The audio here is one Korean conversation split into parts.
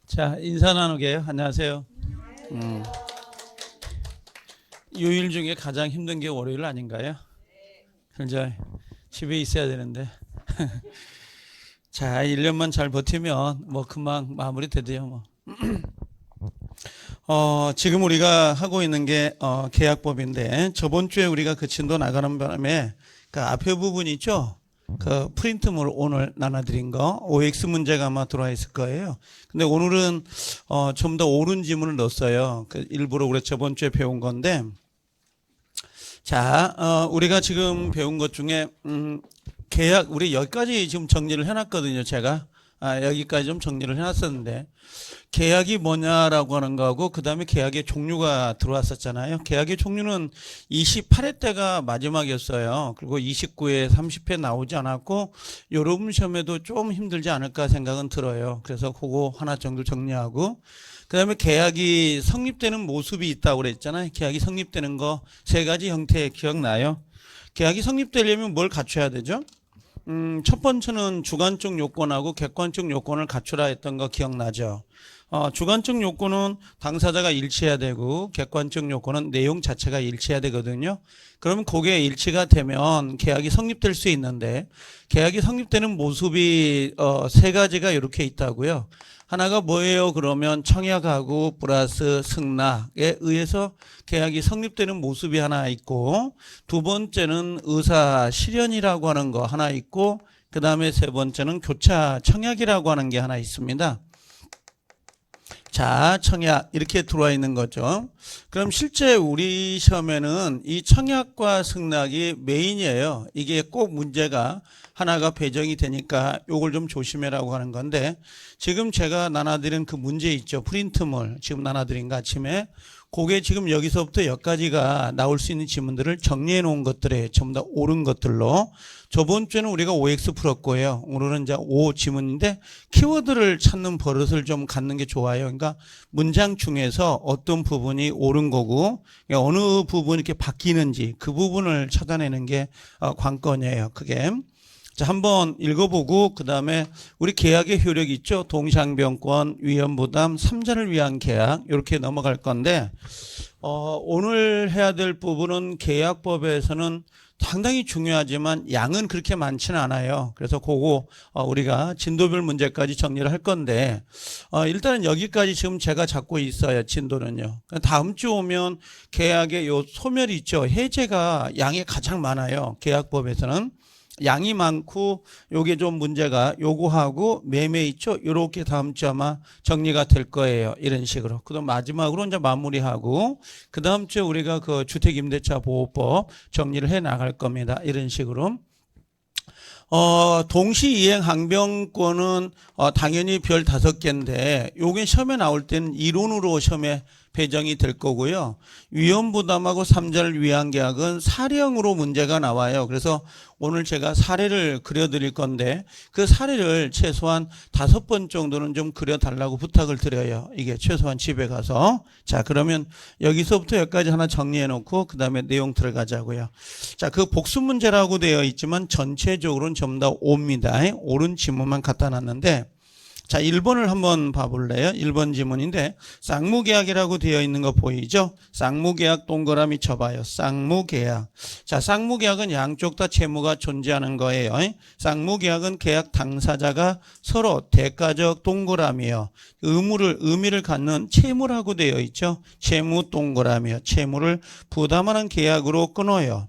자, 인사 나누게요. 안녕하세요. 요일 중에 가장 힘든 게 월요일 아닌가요? 그죠? 집에 있어야 되는데. 자, 1년만 잘 버티면 뭐 금방 마무리 되대요, 뭐. 지금 우리가 하고 있는 게 계약법인데 저번 주에 우리가 그 진도 나가는 바람에 그 앞에 부분 있죠? 그 프린트물 오늘 나눠드린 거 OX 문제가 아마 들어와 있을 거예요. 근데 오늘은 좀 더 옳은 지문을 넣었어요. 그 일부러 우리 저번 주에 배운 건데, 자, 우리가 지금 배운 것 중에 계약 우리 여기까지 지금 정리를 해놨거든요. 제가 여기까지 좀 정리를 해놨었는데, 계약이 뭐냐라고 하는 거하고 그 다음에 계약의 종류가 들어왔었잖아요. 계약의 종류는 28회 때가 마지막이었어요. 그리고 29회, 30회 나오지 않았고 여러분 시험에도 좀 힘들지 않을까 생각은 들어요. 그래서 그거 하나 정도 정리하고, 그 다음에 계약이 성립되는 모습이 있다고 그랬잖아요. 계약이 성립되는 거 세 가지 형태 기억나요? 계약이 성립되려면 뭘 갖춰야 되죠? 첫 번째는 주관적 요건하고 객관적 요건을 갖추라 했던 거 기억나죠? 주관적 요건은 당사자가 일치해야 되고 객관적 요건은 내용 자체가 일치해야 되거든요. 그러면 그게 일치가 되면 계약이 성립될 수 있는데, 계약이 성립되는 모습이 세 가지가 이렇게 있다고요. 하나가 뭐예요? 그러면 청약하고 플러스 승낙에 의해서 계약이 성립되는 모습이 하나 있고, 두 번째는 의사 실현이라고 하는 거 하나 있고, 그 다음에 세 번째는 교차 청약이라고 하는 게 하나 있습니다. 자, 청약 이렇게 들어와 있는 거죠. 그럼 실제 우리 시험에는 이 청약과 승낙이 메인이에요. 이게 꼭 문제가 하나가 배정이 되니까 요걸 좀 조심해라고 하는 건데, 지금 제가 나눠드린 그 문제 있죠. 프린트물 지금 나눠드린 거 아침에, 그게 지금 여기서부터 여기까지가 나올 수 있는 지문들을 정리해 놓은 것들에 전부 다 옳은 것들로, 저번 주에는 우리가 OX 풀었고요. 오늘은 이제 O 지문인데 키워드를 찾는 버릇을 좀 갖는 게 좋아요. 그러니까 문장 중에서 어떤 부분이 옳은 거고 어느 부분이 이렇게 바뀌는지 그 부분을 찾아내는 게 관건이에요. 그게. 자, 한번 읽어보고 그 다음에 우리 계약의 효력이 있죠. 동시항변권, 위험부담, 3자를 위한 계약 이렇게 넘어갈 건데, 오늘 해야 될 부분은 계약법에서는 상당히 중요하지만 양은 그렇게 많지는 않아요. 그래서 그거 우리가 진도별 문제까지 정리를 할 건데, 일단은 여기까지 지금 제가 잡고 있어요. 진도는요. 다음 주 오면 계약의 요 소멸이 있죠. 해제가 양이 가장 많아요. 계약법에서는. 양이 많고 요게 좀 문제가 요거하고 매매 있죠. 요렇게 다음 주 아마 정리가 될 거예요. 이런 식으로. 그다음 마지막으로 이제 마무리하고 그 다음 주에 우리가 그 주택임대차 보호법 정리를 해 나갈 겁니다. 이런 식으로. 동시이행 항변권은 당연히 별 5개인데 요게 시험에 나올 때는 이론으로 시험에 배정이 될 거고요. 위험부담하고 3자를 위한 계약은 사례형으로 문제가 나와요. 그래서 오늘 제가 사례를 그려드릴 건데 그 사례를 최소한 5번 정도는 좀 그려달라고 부탁을 드려요. 이게 최소한 집에 가서. 자, 그러면 여기서부터 여기까지 하나 정리해 놓고 그 다음에 내용 들어가자고요. 자, 그 복수 문제라고 되어 있지만 전체적으로는 전부 다 옵니다. 옳은 지문만 갖다 놨는데, 자, 1번을 한번 봐볼래요? 1번 지문인데 쌍무계약이라고 되어 있는 거 보이죠? 쌍무계약 동그라미 쳐봐요. 쌍무계약. 자, 쌍무계약은 양쪽 다 채무가 존재하는 거예요. 쌍무계약은 계약 당사자가 서로 대가적 동그라미요. 의미를 갖는 채무라고 되어 있죠? 채무 동그라미요. 채무를 부담하는 계약으로 끊어요.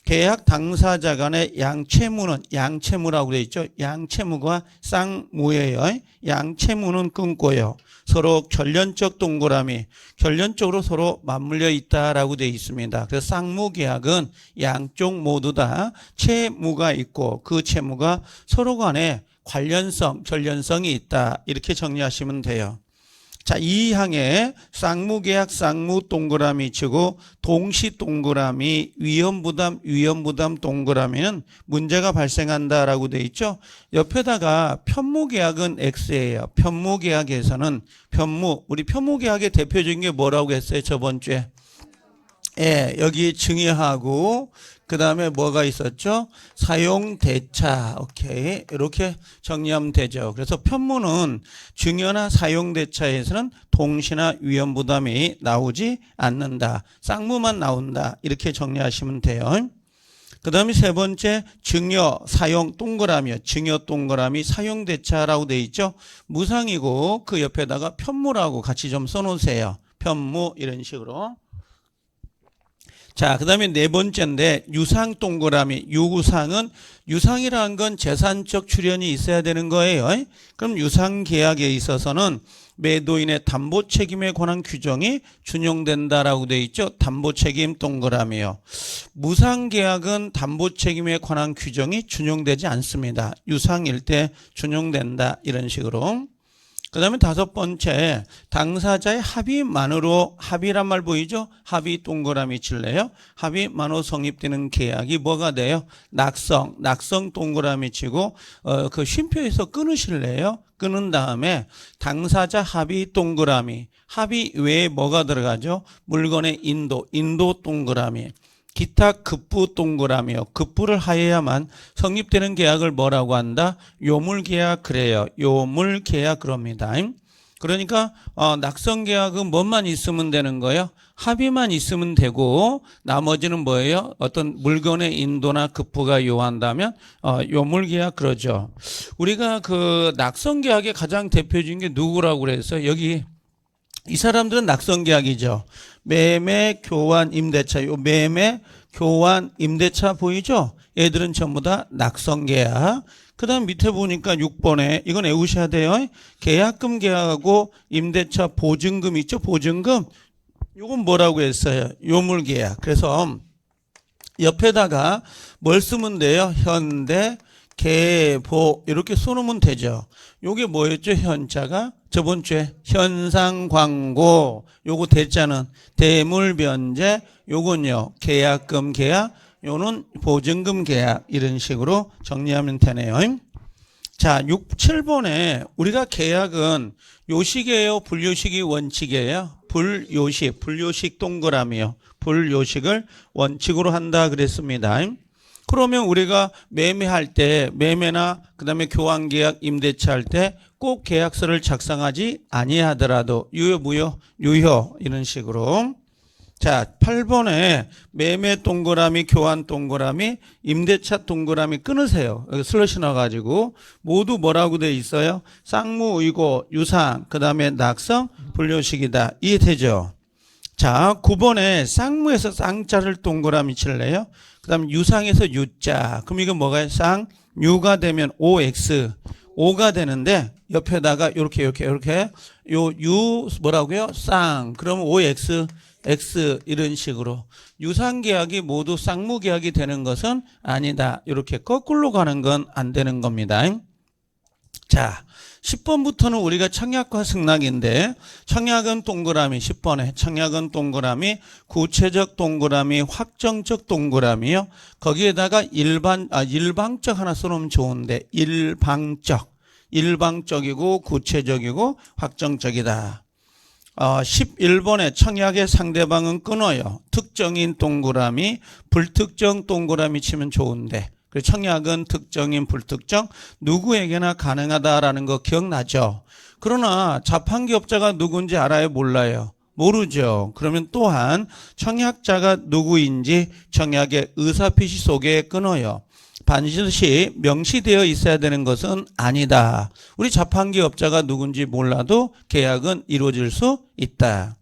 계약 당사자 간의 양채무는 양채무라고 되어 있죠. 양채무가 쌍무예요. 양채무는 끊고요. 서로 결련적 동그라미, 결련적으로 서로 맞물려 있다라고 되어 있습니다. 그래서 쌍무계약은 양쪽 모두 다 채무가 있고 그 채무가 서로 간에 관련성, 결련성이 있다. 이렇게 정리하시면 돼요. 자, 2항에 쌍무계약 쌍무 동그라미 치고 동시 동그라미 위험부담 동그라미는 문제가 발생한다라고 돼 있죠. 옆에다가 편무계약은 X예요. 편무계약에서는 우리 편무계약의 대표적인 게 뭐라고 했어요? 저번 주에 예, 여기 증여하고 그다음에 뭐가 있었죠? 사용대차. 오케이. 이렇게 정리하면 되죠. 그래서 편무는 증여나 사용대차에서는 동시나 위험부담이 나오지 않는다. 쌍무만 나온다. 이렇게 정리하시면 돼요. 그 다음에 세 번째 증여, 사용 동그라미요. 증여 동그라미, 사용대차라고 돼 있죠. 무상이고 그 옆에다가 편무라고 같이 좀 써놓으세요. 편무 이런 식으로. 자, 그 다음에 네 번째인데 유상 동그라미. 유상은 유상이라는 건 재산적 출현이 있어야 되는 거예요. 그럼 유상 계약에 있어서는 매도인의 담보 책임에 관한 규정이 준용된다라고 돼 있죠. 담보 책임 동그라미요. 무상 계약은 담보 책임에 관한 규정이 준용되지 않습니다. 유상일 때 준용된다 이런 식으로. 그 다음에 다섯 번째 당사자의 합의만으로, 합의란 말 보이죠? 합의 동그라미 칠래요? 합의만으로 성립되는 계약이 뭐가 돼요? 낙성 동그라미 치고 그 쉼표에서 끊으실래요? 끊은 다음에 당사자 합의 동그라미, 합의 외에 뭐가 들어가죠? 물건의 인도 동그라미, 기타 급부 동그라미요. 급부를 하여야만 성립되는 계약을 뭐라고 한다? 요물계약 그래요. 요물계약 그럽니다. 그러니까 낙성계약은 뭐만 있으면 되는 거예요? 합의만 있으면 되고 나머지는 뭐예요? 어떤 물건의 인도나 급부가 요한다면 요물계약 그러죠. 우리가 그 낙성계약의 가장 대표적인 게 누구라고 그랬어요? 여기 이 사람들은 낙성계약이죠. 매매, 교환, 임대차. 요 매매, 교환, 임대차 보이죠? 얘들은 전부 다 낙성계약. 그 다음 밑에 보니까 6번에 이건 외우셔야 돼요. 계약금 계약하고 임대차 보증금 있죠? 보증금. 요건 뭐라고 했어요? 요물계약. 그래서 옆에다가 뭘 쓰면 돼요? 현대, 계보 이렇게 써놓으면 되죠. 요게 뭐였죠? 현자가 저번 주에 현상광고, 요거 대자는 대물변제, 요건요 계약금 계약, 요는 보증금 계약 이런 식으로 정리하면 되네요. 자, 7번에 우리가 계약은 요식이에요? 불요식이 원칙이에요? 불요식 동그라미요. 불요식을 원칙으로 한다 그랬습니다. 그러면 우리가 매매할 때 매매나 그다음에 교환계약 임대차 할 때 꼭 계약서를 작성하지 아니하더라도 유효 무효 유효 이런 식으로. 자, 8번에 매매 동그라미 교환 동그라미 임대차 동그라미 끊으세요. 여기 슬러시 넣어가지고 모두 뭐라고 돼 있어요? 쌍무 의고 유상 그다음에 낙성 불요식이다. 이해되죠? 자, 9번에 쌍무에서 쌍자를 동그라미 칠래요? 그 다음 유상에서 유자. 그럼 이거 뭐가요? 쌍유가 되면 OX. 5가 되는데 옆에다가 이렇게 요 유 뭐라고요? 쌍. 그러면 OX X 이런 식으로. 유상계약이 모두 쌍무계약이 되는 것은 아니다. 이렇게 거꾸로 가는 건 안 되는 겁니다. 자, 10번부터는 우리가 청약과 승낙인데 청약은 동그라미 10번에 청약은 동그라미 구체적 동그라미 확정적 동그라미요. 거기에다가 일방적 하나 써놓으면 좋은데 일방적이고 구체적이고 확정적이다. 11번에 청약의 상대방은 끊어요. 특정인 동그라미 불특정 동그라미 치면 좋은데 청약은 특정인 불특정 누구에게나 가능하다라는 거 기억나죠? 그러나 자판기업자가 누군지 알아요? 몰라요? 모르죠. 그러면 또한 청약자가 누구인지 청약의 의사표시 속에 끊어요. 반드시 명시되어 있어야 되는 것은 아니다. 우리 자판기업자가 누군지 몰라도 계약은 이루어질 수 있다.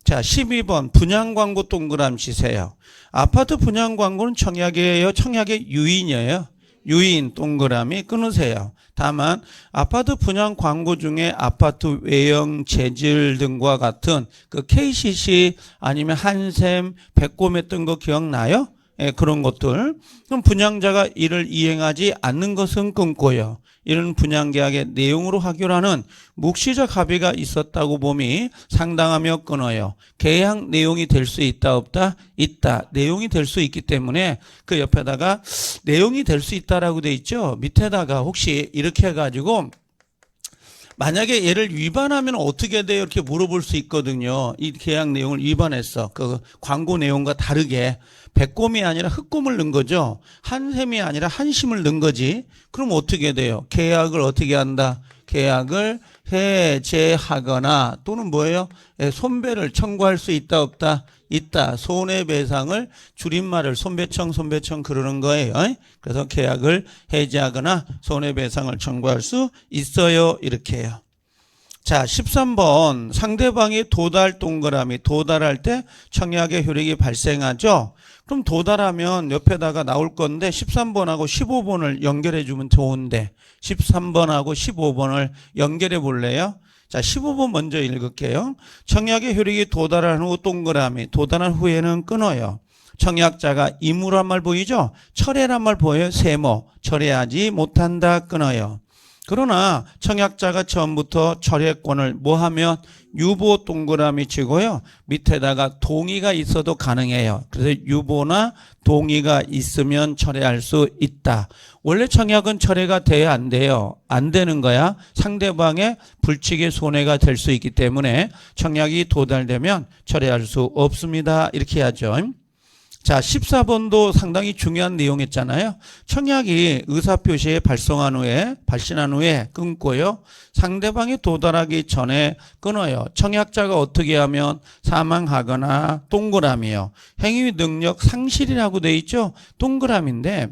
자, 12번 분양광고 동그라미 치세요. 아파트 분양광고는 청약이에요? 청약의 유인이에요? 유인 동그라미 끊으세요. 다만 아파트 분양광고 중에 아파트 외형 재질 등과 같은 그 KCC 아니면 한샘, 백곰 했던 거 기억나요? 예, 그런 것들. 그럼 분양자가 이를 이행하지 않는 것은 끊고요. 이런 분양계약의 내용으로 하기로는 묵시적 합의가 있었다고 봄이 상당하며 끊어요. 계약 내용이 될 수 있다 없다? 있다. 내용이 될 수 있기 때문에 그 옆에다가 내용이 될 수 있다라고 돼 있죠. 밑에다가 혹시 이렇게 해가지고 만약에 얘를 위반하면 어떻게 돼요? 이렇게 물어볼 수 있거든요. 이 계약 내용을 위반했어. 그 광고 내용과 다르게 백곰이 아니라 흑곰을 넣은 거죠. 한샘이 아니라 한심을 넣은 거지. 그럼 어떻게 돼요? 계약을 어떻게 한다? 계약을 해제하거나 또는 뭐예요? 손배를 청구할 수 있다 없다? 있다. 손해배상을 줄임말을 손배청 그러는 거예요. 그래서 계약을 해제하거나 손해배상을 청구할 수 있어요. 이렇게 해요. 자, 13번 상대방이 도달 동그라미 도달할 때 청약의 효력이 발생하죠. 그럼 도달하면 옆에다가 나올 건데 13번하고 15번을 연결해 주면 좋은데 13번하고 15번을 연결해 볼래요? 자, 15번 먼저 읽을게요. 청약의 효력이 도달한 후 동그라미 도달한 후에는 끊어요. 청약자가 임무란 말 보이죠? 철회란 말 보여요? 세모 철회하지 못한다 끊어요. 그러나 청약자가 처음부터 철회권을 뭐하면 유보 동그라미 치고요. 밑에다가 동의가 있어도 가능해요. 그래서 유보나 동의가 있으면 철회할 수 있다. 원래 청약은 철회가 돼야 안 돼요. 안 되는 거야. 상대방의 불치기 손해가 될 수 있기 때문에 청약이 도달되면 철회할 수 없습니다. 이렇게 해야죠. 자, 14번도 상당히 중요한 내용이었잖아요. 청약이 의사표시에 발신한 후에 끊고요. 상대방이 도달하기 전에 끊어요. 청약자가 어떻게 하면 사망하거나 동그라미요. 행위 능력 상실이라고 돼 있죠. 동그라미인데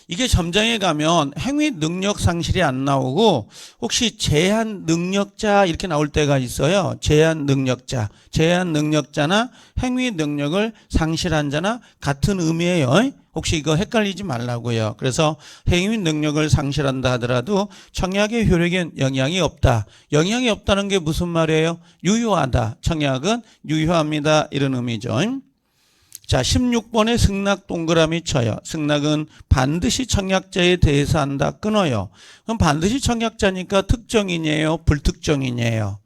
이게 점장에 가면 행위 능력 상실이 안 나오고 혹시 제한 능력자 이렇게 나올 때가 있어요. 제한 능력자나 행위 능력을 상실한 자나 같은 의미예요. 혹시 이거 헷갈리지 말라고요. 그래서 행위 능력을 상실한다 하더라도 청약의 효력에 영향이 없다. 영향이 없다는 게 무슨 말이에요? 유효하다. 청약은 유효합니다. 이런 의미죠. 자, 16번에 승낙 동그라미 쳐요. 승낙은 반드시 청약자에 대해서 한다 끊어요. 그럼 반드시 청약자니까 특정인이에요? 불특정인이에요?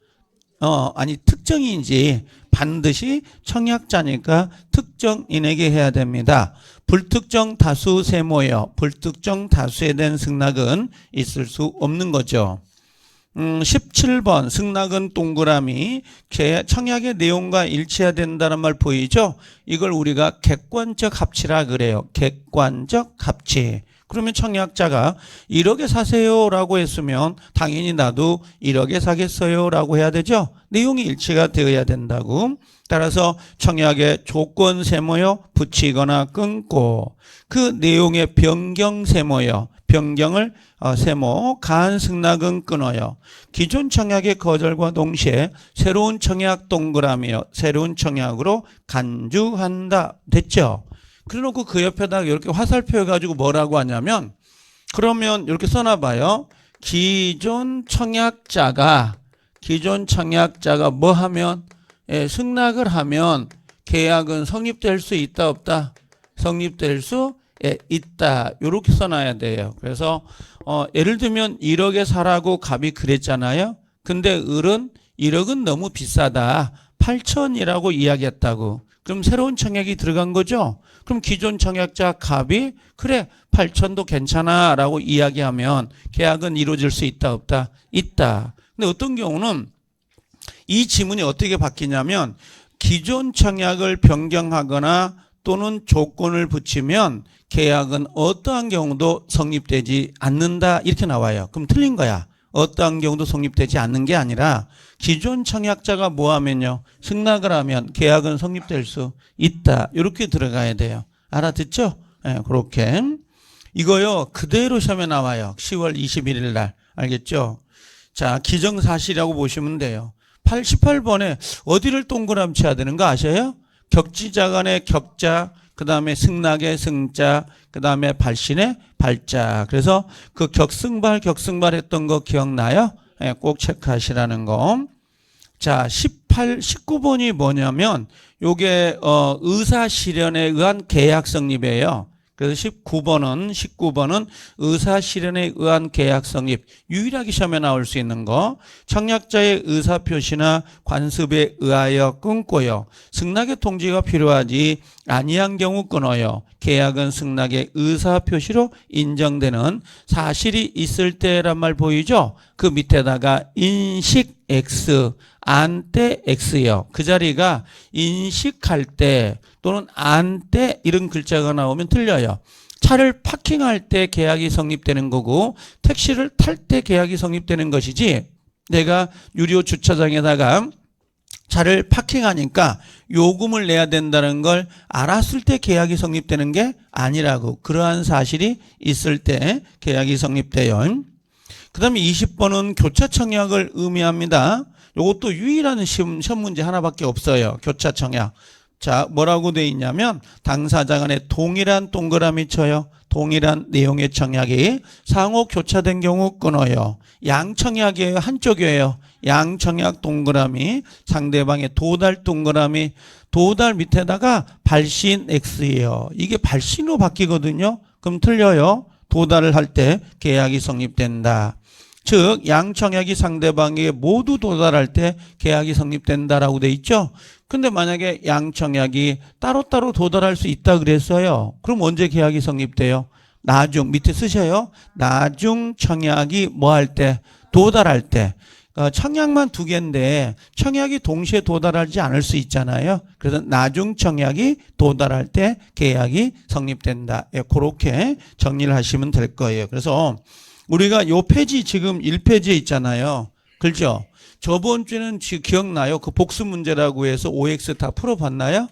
아니 특정인이지. 반드시 청약자니까 특정인에게 해야 됩니다. 불특정 다수 세모예요. 불특정 다수에 대한 승낙은 있을 수 없는 거죠. 17번 승낙은 동그라미 청약의 내용과 일치해야 된다는 말 보이죠? 이걸 우리가 객관적 합치라 그래요. 객관적 합치. 그러면 청약자가 1억에 사세요 라고 했으면 당연히 나도 1억에 사겠어요 라고 해야 되죠? 내용이 일치가 되어야 된다고. 따라서 청약의 조건 세모요 붙이거나 끊고 그 내용의 변경 세모요 변경을 세모 가한 승낙은 끊어요. 기존 청약의 거절과 동시에 새로운 청약 동그라미요 새로운 청약으로 간주한다 됐죠? 그래놓고 그 옆에다가 이렇게 화살표 해가지고 뭐라고 하냐면 그러면 이렇게 써놔봐요. 기존 청약자가 뭐 하면 승낙을 하면 계약은 성립될 수 있다 없다? 성립될 수 있다. 이렇게 써놔야 돼요. 그래서 예를 들면 1억에 사라고 갑이 그랬잖아요. 근데 을은 1억은 너무 비싸다. 8천이라고 이야기했다고. 그럼 새로운 청약이 들어간 거죠. 그럼 기존 청약자 갑이 그래 8천도 괜찮아 라고 이야기하면 계약은 이루어질 수 있다 없다? 있다. 근데 어떤 경우는 이 지문이 어떻게 바뀌냐면 기존 청약을 변경하거나 또는 조건을 붙이면 계약은 어떠한 경우도 성립되지 않는다 이렇게 나와요. 그럼 틀린 거야. 어떠한 경우도 성립되지 않는 게 아니라 기존 청약자가 뭐 하면요 승낙을 하면 계약은 성립될 수 있다 이렇게 들어가야 돼요. 알아듣죠? 그렇게 이거요 그대로 시험에 나와요. 10월 21일 날 알겠죠? 자, 기정사실이라고 보시면 돼요. 18번에 어디를 동그라미 쳐야 되는가 아셔요? 격지자 간의 격자, 그 다음에 승낙의 승자, 그 다음에 발신의 발자. 그래서 그 격승발 했던 거 기억나요? 꼭 체크하시라는 거. 자, 19번이 뭐냐면 요게 의사 실현에 의한 계약 성립이에요. 그래서 19번은 의사 실현에 의한 계약 성립. 유일하게 시험에 나올 수 있는 거. 청약자의 의사 표시나 관습에 의하여 끊고요. 승낙의 통지가 필요하지 아니한 경우 끊어요. 계약은 승낙의 의사 표시로 인정되는 사실이 있을 때란 말 보이죠? 그 밑에다가 인식 X, 안 때 X요. 그 자리가 인식할 때 또는 안 때 이런 글자가 나오면 틀려요. 차를 파킹할 때 계약이 성립되는 거고 택시를 탈 때 계약이 성립되는 것이지 내가 유료 주차장에다가 차를 파킹하니까 요금을 내야 된다는 걸 알았을 때 계약이 성립되는 게 아니라고. 그러한 사실이 있을 때 계약이 성립돼요. 그 다음에 20번은 교차 청약을 의미합니다. 요것도 유일한 시험 문제 하나밖에 없어요. 교차 청약. 자, 뭐라고 돼 있냐면 당사자 간에 동일한 동그라미 쳐요. 동일한 내용의 청약이 상호 교차된 경우 끊어요. 양청약이에요. 한쪽이에요. 양청약 동그라미, 상대방의 도달 동그라미, 도달 밑에다가 발신 X예요. 이게 발신으로 바뀌거든요. 그럼 틀려요. 도달을 할 때 계약이 성립된다. 즉 양청약이 상대방에게 모두 도달할 때 계약이 성립된다라고 돼 있죠. 근데 만약에 양청약이 따로따로 도달할 수 있다 그랬어요. 그럼 언제 계약이 성립돼요? 나중 밑에 쓰셔요. 나중 청약이 뭐 할 때? 도달할 때. 청약만 두 개인데 청약이 동시에 도달하지 않을 수 있잖아요. 그래서 나중 청약이 도달할 때 계약이 성립된다. 예, 그렇게 정리를 하시면 될 거예요. 그래서 우리가 요 페이지 지금 1페이지에 있잖아요. 그렇죠? 저번 주에는 기억나요? 그 복수 문제라고 해서 OX 다 풀어봤나요?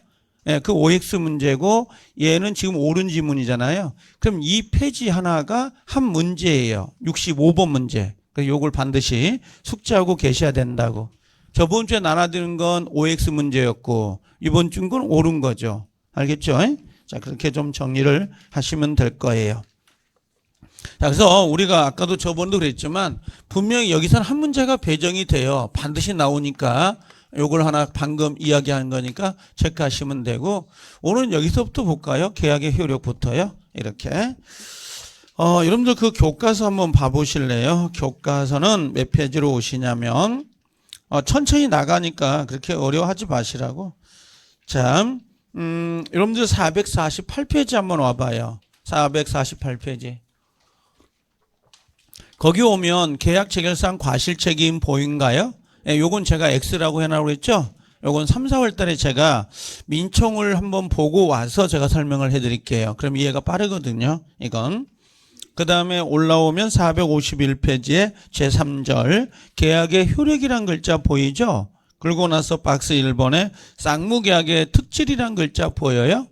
예, 그 OX 문제고 얘는 지금 옳은 지문이잖아요. 그럼 이 페이지 하나가 한 문제예요. 65번 문제. 요걸 반드시 숙지하고 계셔야 된다고. 저번 주에 나눠드는 건 OX 문제였고 이번 주는 건 옳은 거죠. 알겠죠? 자, 그렇게 좀 정리를 하시면 될 거예요. 자, 그래서 우리가 아까도 저번도 그랬지만 분명히 여기서는 한 문제가 배정이 돼요. 반드시 나오니까 요걸 하나 방금 이야기한 거니까 체크하시면 되고 오늘은 여기서부터 볼까요? 계약의 효력부터요. 이렇게. 여러분들 그 교과서 한번 봐보실래요? 교과서는 몇 페이지로 오시냐면 천천히 나가니까 그렇게 어려워하지 마시라고. 자, 여러분들 448페이지 한번 와봐요. 448페이지. 거기 오면 계약 체결상 과실책임 보인가요? 예, 요건 제가 X라고 해놔고 했죠? 요건 3, 4월 달에 제가 민총을 한번 보고 와서 제가 설명을 해드릴게요. 그럼 이해가 빠르거든요. 이건. 그 다음에 올라오면 451페이지에 제3절 계약의 효력이란 글자 보이죠? 그러고 나서 박스 1번에 쌍무계약의 특질이란 글자 보여요?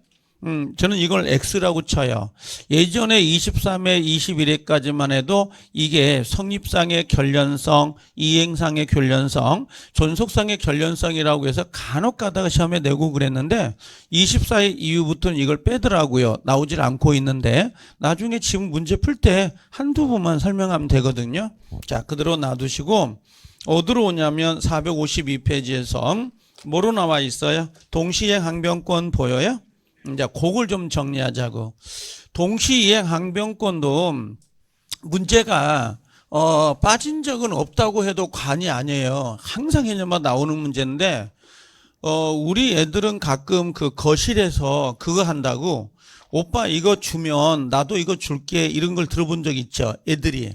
저는 이걸 X라고 쳐요. 예전에 23회, 21회까지만 해도 이게 성립상의 결련성, 이행상의 결련성, 존속상의 결련성이라고 해서 간혹 가다가 시험에 내고 그랬는데 24회 이후부터는 이걸 빼더라고요. 나오질 않고 있는데 나중에 지금 문제 풀 때 한두 번만 설명하면 되거든요. 자, 그대로 놔두시고 어디로 오냐면 452페이지에서 뭐로 나와 있어요? 동시행 항변권 보여요? 이제 그걸 좀 정리하자고. 동시이행 항변권도 문제가 빠진 적은 없다고 해도 관이 아니에요. 항상 해년마다 나오는 문제인데 우리 애들은 가끔 그 거실에서 그거 한다고 오빠 이거 주면 나도 이거 줄게 이런 걸 들어본 적 있죠. 애들이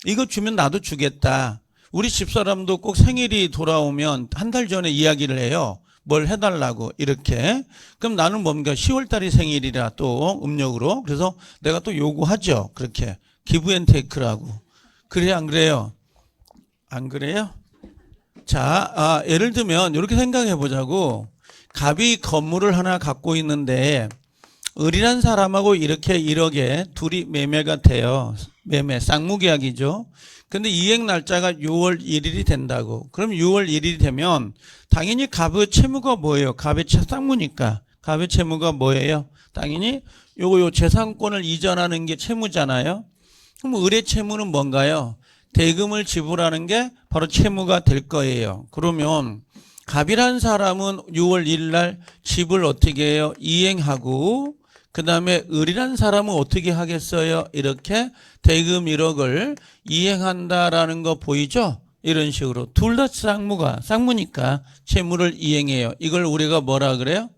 이거 주면 나도 주겠다. 우리 집사람도 꼭 생일이 돌아오면 한 달 전에 이야기를 해요. 뭘 해달라고 이렇게. 그럼 나는 뭡니까 10월 달이 생일이라 또 음력으로. 그래서 내가 또 요구하죠. 그렇게 기브앤테이크라고. 그래요 안 그래요? 안 그래요? 자, 예를 들면 이렇게 생각해 보자고. 갑이 건물을 하나 갖고 있는데 을이란 사람하고 이렇게 1억에 둘이 매매가 돼요. 매매 쌍무계약이죠. 근데 이행 날짜가 6월 1일이 된다고. 그럼 6월 1일이 되면 당연히 갑의 채무가 뭐예요? 갑의 쌍무니까. 갑의 채무가 뭐예요? 당연히 요 재산권을 이전하는 게 채무잖아요. 그럼 을의 채무는 뭔가요? 대금을 지불하는 게 바로 채무가 될 거예요. 그러면 갑이라는 사람은 6월 1일 날 집을 어떻게 해요? 이행하고 그 다음에 을이란 사람은 어떻게 하겠어요? 이렇게 대금 1억을 이행한다라는 거 보이죠? 이런 식으로 둘 다 쌍무니까 채무를 이행해요. 이걸 우리가 뭐라 그래요?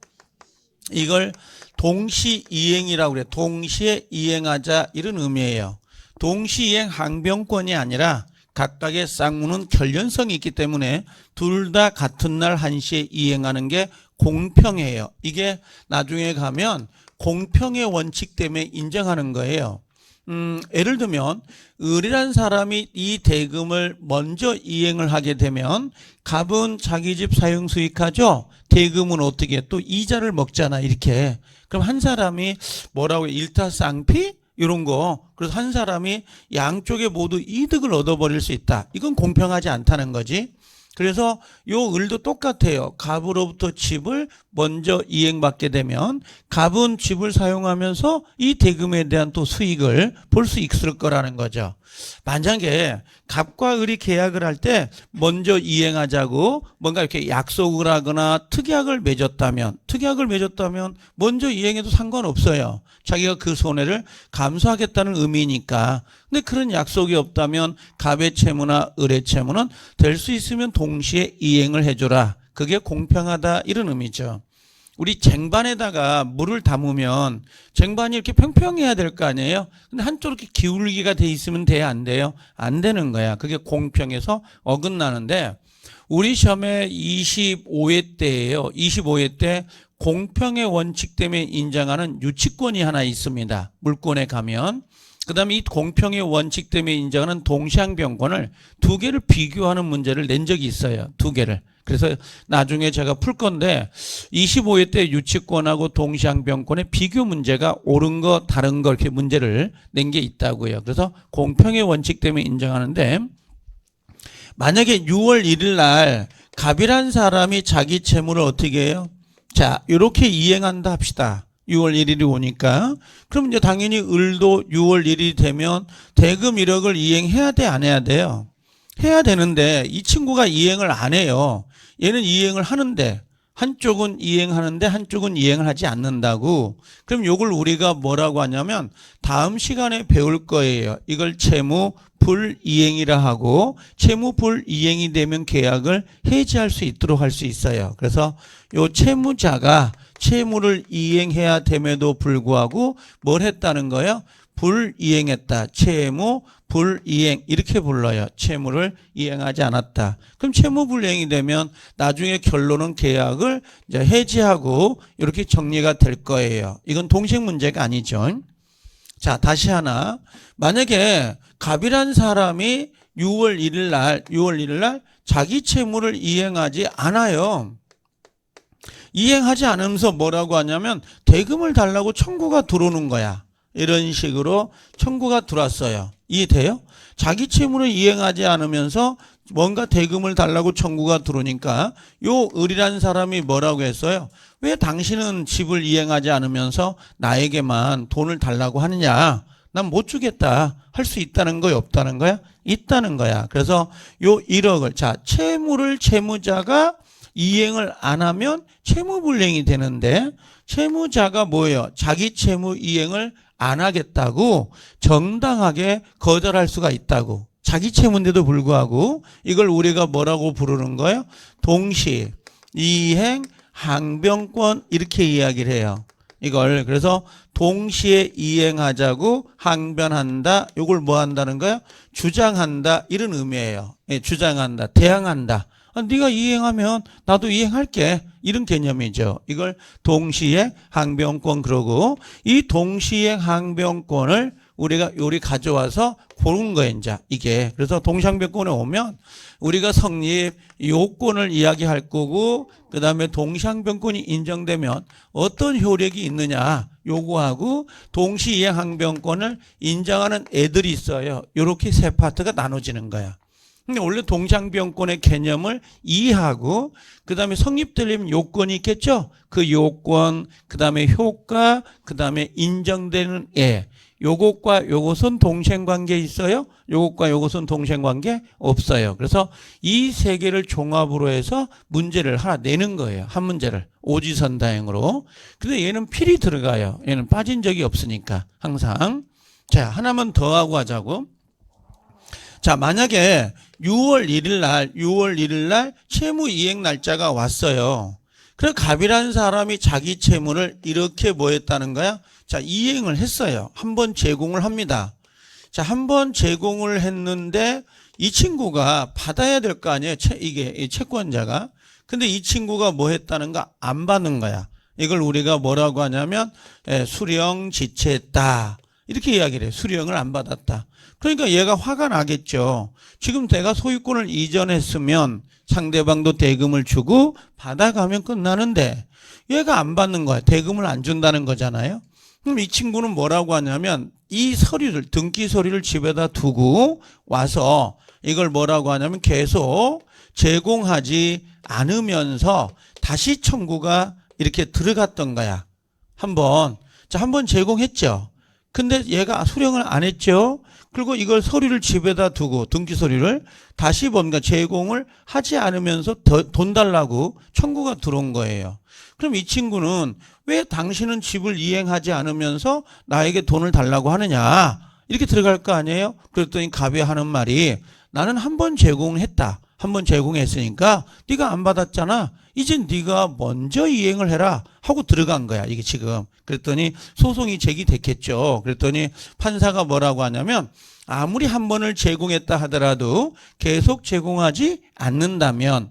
이걸 동시이행이라고 그래요. 동시에 이행하자 이런 의미예요. 동시이행 항변권이 아니라 각각의 쌍무는 결연성이 있기 때문에 둘 다 같은 날 1시에 이행하는 게 공평해요. 이게 나중에 가면 공평의 원칙 때문에 인정하는 거예요. 예를 들면 을이란 사람이 이 대금을 먼저 이행을 하게 되면 갑은 자기 집 사용 수익하죠. 대금은 어떻게 또 이자를 먹잖아 이렇게. 그럼 한 사람이 뭐라고 일타쌍피 이런 거. 그래서 한 사람이 양쪽에 모두 이득을 얻어버릴 수 있다. 이건 공평하지 않다는 거지. 그래서 요 을도 똑같아요. 갑으로부터 집을 먼저 이행받게 되면 갑은 집을 사용하면서 이 대금에 대한 또 수익을 볼 수 있을 거라는 거죠. 만약에 갑과 을이 계약을 할 때 먼저 이행하자고 뭔가 이렇게 약속을 하거나 특약을 맺었다면 먼저 이행해도 상관없어요. 자기가 그 손해를 감수하겠다는 의미니까. 근데 그런 약속이 없다면 갑의 채무나 을의 채무는 될 수 있으면 동시에 이행을 해줘라. 그게 공평하다 이런 의미죠. 우리 쟁반에다가 물을 담으면 쟁반이 이렇게 평평해야 될 거 아니에요? 근데 한쪽으로 이렇게 기울기가 돼 있으면 돼요? 안 돼요? 안 되는 거야. 그게 공평해서 어긋나는데 우리 시험에 25회 때예요. 25회 때 공평의 원칙 때문에 인정하는 유치권이 하나 있습니다. 물권에 가면. 그 다음에 이 공평의 원칙 때문에 인정하는 동시항변권을 두 개를 비교하는 문제를 낸 적이 있어요. 두 개를. 그래서 나중에 제가 풀 건데 25회 때 유치권하고 동시항변권의 비교 문제가 옳은 거 다른 거 이렇게 문제를 낸 게 있다고요. 그래서 공평의 원칙 때문에 인정하는데 만약에 6월 1일 날 갑이란 사람이 자기 채무를 어떻게 해요? 자, 이렇게 이행한다 합시다. 6월 1일이 오니까. 그럼 이제 당연히 을도 6월 1일이 되면 대금 1억을 이행해야 돼, 안 해야 돼요? 해야 되는데 이 친구가 이행을 안 해요. 얘는 이행을 하는데 한쪽은 이행하는데 한쪽은 이행을 하지 않는다고. 그럼 이걸 우리가 뭐라고 하냐면 다음 시간에 배울 거예요. 이걸 채무 불이행이라 하고 채무 불이행이 되면 계약을 해지할 수 있도록 할 수 있어요. 그래서 요 채무자가 채무를 이행해야 됨에도 불구하고 뭘 했다는 거예요? 불이행했다. 채무 불이행 이렇게 불러요. 채무를 이행하지 않았다. 그럼 채무 불이행이 되면 나중에 결론은 계약을 이제 해지하고 이렇게 정리가 될 거예요. 이건 동식 문제가 아니죠. 자, 다시 하나. 만약에 갑이란 사람이 6월 1일 날 자기 채무를 이행하지 않아요. 이행하지 않으면서 뭐라고 하냐면 대금을 달라고 청구가 들어오는 거야. 이런 식으로 청구가 들어왔어요. 이해돼요? 자기 채무를 이행하지 않으면서 뭔가 대금을 달라고 청구가 들어오니까 요 을이라는 사람이 뭐라고 했어요? 왜 당신은 집을 이행하지 않으면서 나에게만 돈을 달라고 하느냐? 난 못 주겠다. 할 수 있다는 거야, 없다는 거야? 있다는 거야. 그래서 요 1억을 자, 채무를 채무자가 이행을 안 하면 채무불이행이 되는데 채무자가 뭐예요? 자기 채무 이행을 안 하겠다고 정당하게 거절할 수가 있다고. 자기 채무인데도 불구하고 이걸 우리가 뭐라고 부르는 거예요? 동시, 이행, 항변권 이렇게 이야기를 해요. 이걸 그래서 동시에 이행하자고 항변한다. 이걸 뭐 한다는 거예요? 주장한다 이런 의미예요. 예, 주장한다, 대항한다. 네가 이행하면 나도 이행할게. 이런 개념이죠. 이걸 동시에 항변권 그러고 이 동시에 항변권을 우리가 요리 가져와서 고른 거예요. 이제 이게. 그래서 동시항변권에 오면 우리가 성립 요건을 이야기할 거고 그다음에 동시항변권이 인정되면 어떤 효력이 있느냐 요구하고 동시이행 항변권을 인정하는 애들이 있어요. 이렇게 세 파트가 나눠지는 거야. 근데 원래 동상병권의 개념을 이해하고 그다음에 성립되려면 요건이 있겠죠. 그 요건, 그다음에 효과, 그다음에 인정되는 예. 요것과 요것은 동생관계 있어요? 요것과 요것은 동생관계 없어요. 그래서 이 세 개를 종합으로 해서 문제를 하나 내는 거예요. 한 문제를 오지선다행으로. 근데 얘는 필히 들어가요. 얘는 빠진 적이 없으니까 항상. 자, 하나만 더 하고 하자고. 자, 만약에 6월 1일 날 채무 이행 날짜가 왔어요. 그래서 갑이라는 사람이 자기 채무를 이렇게 뭐 했다는 거야? 자, 이행을 했어요. 한 번 제공을 합니다. 자, 한 번 제공을 했는데 이 친구가 받아야 될 거 아니에요? 이게 채권자가. 근데 이 친구가 뭐 했다는가? 안 받는 거야. 이걸 우리가 뭐라고 하냐면 수령 지체했다. 이렇게 이야기를 해요. 수령을 안 받았다. 그러니까 얘가 화가 나겠죠. 지금 내가 소유권을 이전했으면 상대방도 대금을 주고 받아가면 끝나는데 얘가 안 받는 거야. 대금을 안 준다는 거잖아요. 그럼 이 친구는 뭐라고 하냐면 이 서류를, 등기 서류를 집에다 두고 와서 이걸 뭐라고 하냐면 계속 제공하지 않으면서 다시 청구가 이렇게 들어갔던 거야. 한번 제공했죠. 근데 얘가 수령을 안 했죠. 그리고 이걸 서류를 집에다 두고 등기 서류를 다시 뭔가 제공을 하지 않으면서 돈 달라고 청구가 들어온 거예요. 그럼 이 친구는 왜 당신은 집을 이행하지 않으면서 나에게 돈을 달라고 하느냐 이렇게 들어갈 거 아니에요. 그랬더니 갑이 하는 말이 나는 한 번 제공했다. 한 번 제공했으니까 네가 안 받았잖아. 이제 네가 먼저 이행을 해라 하고 들어간 거야. 이게 지금. 그랬더니 소송이 제기됐겠죠. 그랬더니 판사가 뭐라고 하냐면 아무리 한 번을 제공했다 하더라도 계속 제공하지 않는다면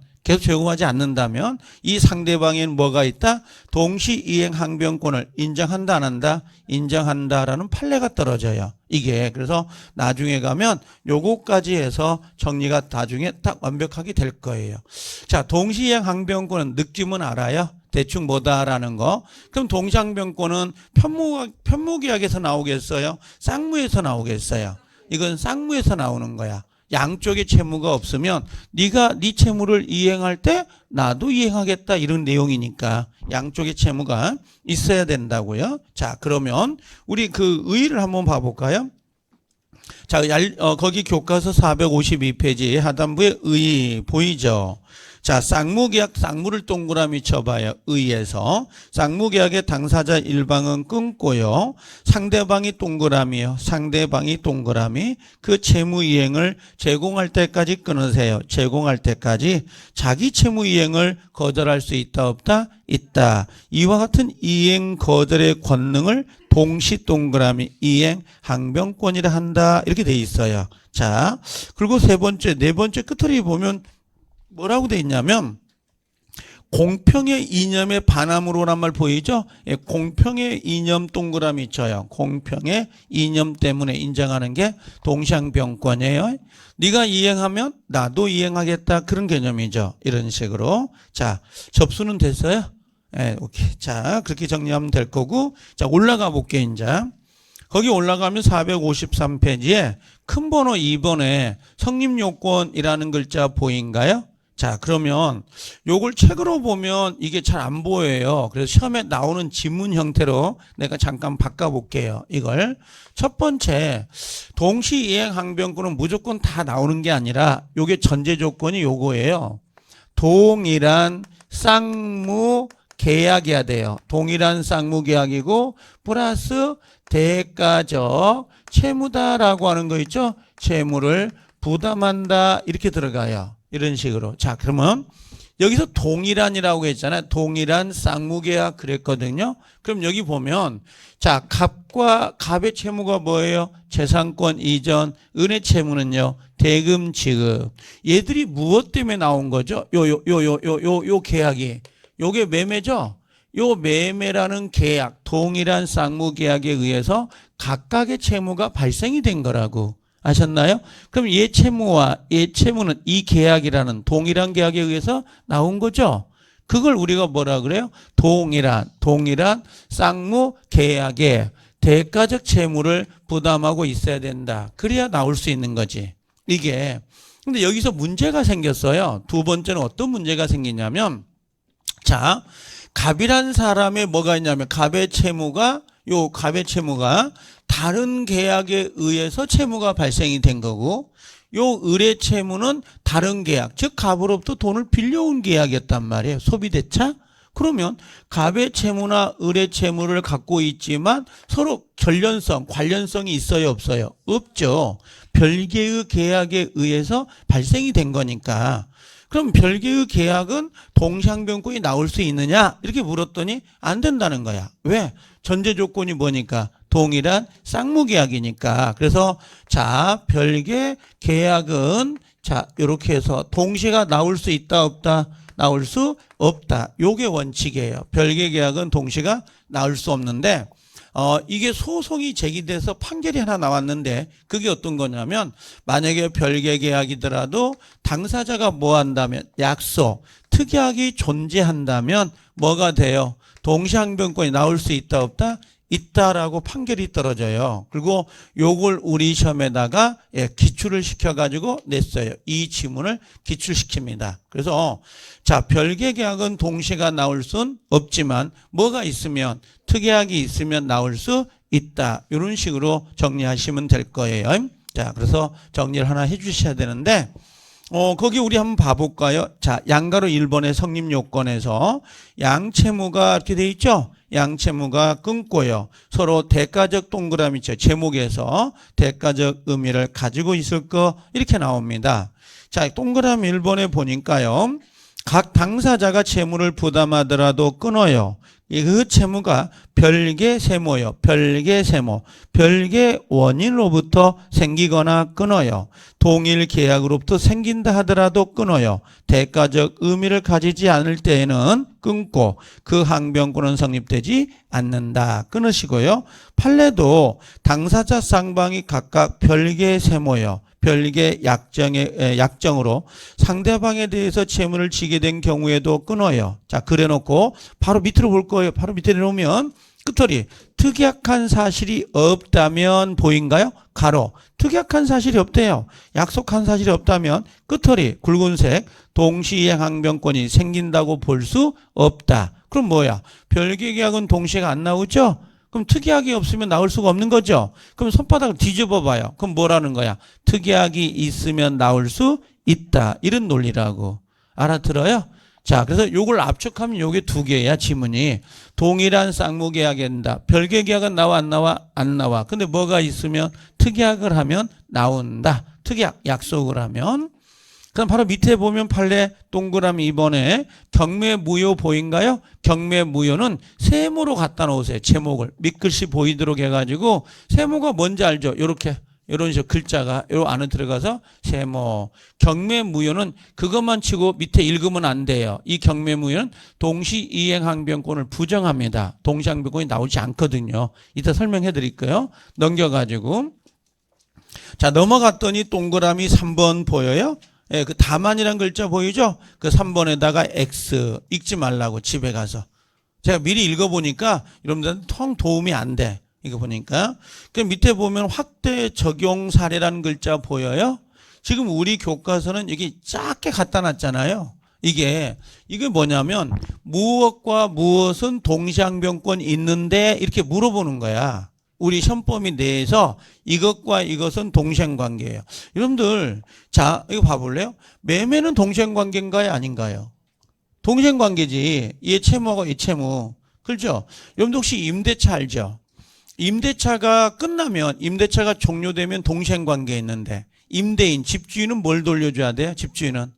이 상대방에는 뭐가 있다? 동시 이행 항변권을 인정한다 안 한다? 인정한다라는 판례가 떨어져요. 이게 그래서 나중에 가면 요거까지 해서 정리가 나중에 딱 완벽하게 될 거예요. 자, 동시 이행 항변권은 느낌은 알아요? 대충 뭐다라는 거. 그럼 동시항변권은 편무계약에서 나오겠어요? 쌍무에서 나오겠어요? 이건 쌍무에서 나오는 거야. 양쪽에 채무가 없으면 네가 네 채무를 이행할 때 나도 이행하겠다 이런 내용이니까 양쪽에 채무가 있어야 된다고요. 자, 그러면 우리 그 의의를 한번 봐볼까요? 자, 거기 교과서 452페이지 하단부에 의의 보이죠? 자, 쌍무계약, 쌍무를 동그라미 쳐봐요. 의에서. 쌍무계약의 당사자 일방은 끊고요. 상대방이 동그라미요. 상대방이 동그라미. 그 채무이행을 제공할 때까지 끊으세요. 제공할 때까지. 자기 채무이행을 거절할 수 있다, 없다? 있다. 이와 같은 이행 거절의 권능을 동시 동그라미 이행 항변권이라 한다. 이렇게 돼 있어요. 자, 그리고 네 번째 끝을 보면 뭐라고 돼 있냐면 공평의 이념의 반함으로란 말 보이죠? 예, 공평의 이념 동그라미 쳐요. 공평의 이념 때문에 인정하는 게 동시항변권이에요. 네가 이행하면 나도 이행하겠다 그런 개념이죠. 이런 식으로. 자, 접수는 됐어요? 예, 오케이. 자, 그렇게 정리하면 될 거고. 자, 올라가 볼게 이제. 거기 올라가면 453페이지에 큰 번호 2번에 성립요건이라는 글자 보인가요? 자, 그러면 요걸 책으로 보면 이게 잘 안 보여요. 그래서 시험에 나오는 지문 형태로 내가 잠깐 바꿔볼게요. 이걸. 첫 번째, 동시이행 항변권은 무조건 다 나오는 게 아니라 요게 전제 조건이 요거예요. 동일한 쌍무 계약이어야 돼요. 동일한 쌍무 계약이고 플러스 대가적 채무다라고 하는 거 있죠? 채무를 부담한다 이렇게 들어가요. 이런 식으로. 자, 그러면 여기서 동일한이라고 했잖아요. 동일한 쌍무계약 그랬거든요. 그럼 여기 보면 자, 갑의 채무가 뭐예요? 재산권 이전, 은의 채무는요. 대금 지급. 얘들이 무엇 때문에 나온 거죠? 요 계약이. 요게 매매죠? 요 매매라는 계약, 동일한 쌍무계약에 의해서 각각의 채무가 발생이 된 거라고. 아셨나요? 그럼 얘 채무는 이 계약이라는 동일한 계약에 의해서 나온 거죠. 그걸 우리가 뭐라 그래요? 동일한 쌍무 계약에 대가적 채무를 부담하고 있어야 된다. 그래야 나올 수 있는 거지. 이게 근데 여기서 문제가 생겼어요. 두 번째는 어떤 문제가 생기냐면, 자, 갑이란 사람의 뭐가 있냐면, 갑의 채무가 다른 계약에 의해서 채무가 발생이 된 거고, 요 을의 채무는 다른 계약, 즉 갑으로부터 돈을 빌려온 계약이었단 말이에요. 소비대차. 그러면 갑의 채무나 을의 채무를 갖고 있지만 서로 관련성이 있어요, 없어요? 없죠. 별개의 계약에 의해서 발생이 된 거니까. 그럼 별개의 계약은 동시항변권이 나올 수 있느냐? 이렇게 물었더니 안 된다는 거야. 왜? 전제 조건이 뭐니까? 동일한 쌍무계약이니까. 그래서 자, 별개 계약은 자, 이렇게 해서 동시가 나올 수 있다, 없다? 나올 수 없다. 요게 원칙이에요. 별개 계약은 동시가 나올 수 없는데, 이게 소송이 제기돼서 판결이 하나 나왔는데, 그게 어떤 거냐면, 만약에 별개 계약이더라도 당사자가 뭐 한다면, 약속, 특약이 존재한다면 뭐가 돼요? 동시항변권이 나올 수 있다, 없다? 있다라고 판결이 떨어져요. 그리고 요걸 우리 시험에다가 기출을 시켜가지고 냈어요. 이 지문을 기출시킵니다. 그래서 자, 별개 계약은 동시가 나올 순 없지만 뭐가 있으면, 특약이 있으면 나올 수 있다. 이런 식으로 정리하시면 될 거예요. 자, 그래서 정리를 하나 해주셔야 되는데, 거기 우리 한번 봐볼까요? 자, 양가로 1번의 성립 요건에서 양채무가 이렇게 돼 있죠? 양채무가 끊고요. 서로 대가적 동그라미 있죠. 제목에서 대가적 의미를 가지고 있을 거 이렇게 나옵니다. 자, 동그라미 1번에 보니까요. 각 당사자가 채무를 부담하더라도 끊어요. 그 채무가 별개 세모요. 별개 세모. 별개 원인으로부터 생기거나 끊어요. 동일 계약으로부터 생긴다 하더라도 끊어요. 대가적 의미를 가지지 않을 때에는 끊고 그 항변권은 성립되지 않는다. 끊으시고요. 판례도 당사자 쌍방이 각각 별개 세모요. 별개 약정으로 상대방에 대해서 채무를 지게 된 경우에도 끊어요. 자, 그래 놓고 바로 밑으로 볼 거예요. 바로 밑에 내놓으면 끝털이 특약한 사실이 없다면 보인가요? 가로. 특약한 사실이 없대요. 약속한 사실이 없다면 끝털이 굵은색 동시이행 항변권이 생긴다고 볼 수 없다. 그럼 뭐야? 별개 계약은 동시에가 안 나오죠? 그럼 특약이 없으면 나올 수가 없는 거죠. 그럼 손바닥을 뒤집어 봐요. 그럼 뭐라는 거야? 특약이 있으면 나올 수 있다. 이런 논리라고. 알아들어요? 자, 그래서 요걸 압축하면 요게 두 개야, 지문이. 동일한 쌍무계약이 된다. 별개 계약은 나와, 안 나와? 안 나와. 근데 뭐가 있으면 특약을 하면 나온다. 특약, 약속을 하면. 그럼 바로 밑에 보면 판례 동그라미 2번에 경매무효 보인가요? 경매무효는 세모로 갖다 놓으세요. 제목을 밑글씨 보이도록 해가지고 세모가 뭔지 알죠? 요렇게 이런 식으로 글자가 요 안에 들어가서 세모. 경매무효는 그것만 치고 밑에 읽으면 안 돼요. 이 경매무효는 동시이행항변권을 부정합니다. 동시항변권이 나오지 않거든요. 이따 설명해 드릴게요. 넘겨가지고 자, 넘어갔더니 동그라미 3번 보여요? 예, 그 다만이란 글자 보이죠? 그 3번에다가 X 읽지 말라고 집에 가서. 제가 미리 읽어보니까 여러분들한테 통 도움이 안 돼. 이거 보니까. 그 밑에 보면 확대 적용 사례라는 글자 보여요? 지금 우리 교과서는 여기 작게 갖다 놨잖아요. 이게 뭐냐면 무엇과 무엇은 동시항변권 있는데 이렇게 물어보는 거야. 우리 시험범위 내에서 이것과 이것은 동시행관계예요. 여러분들 자 이거 봐볼래요? 매매는 동시행관계인가요? 아닌가요? 동시행관계지. 얘 채무하고 얘 채무. 그렇죠? 여러분들 혹시 임대차 알죠? 임대차가 끝나면 임대차가 종료되면 동시행관계에 있는데 임대인, 집주인은 뭘 돌려줘야 돼요? 집주인은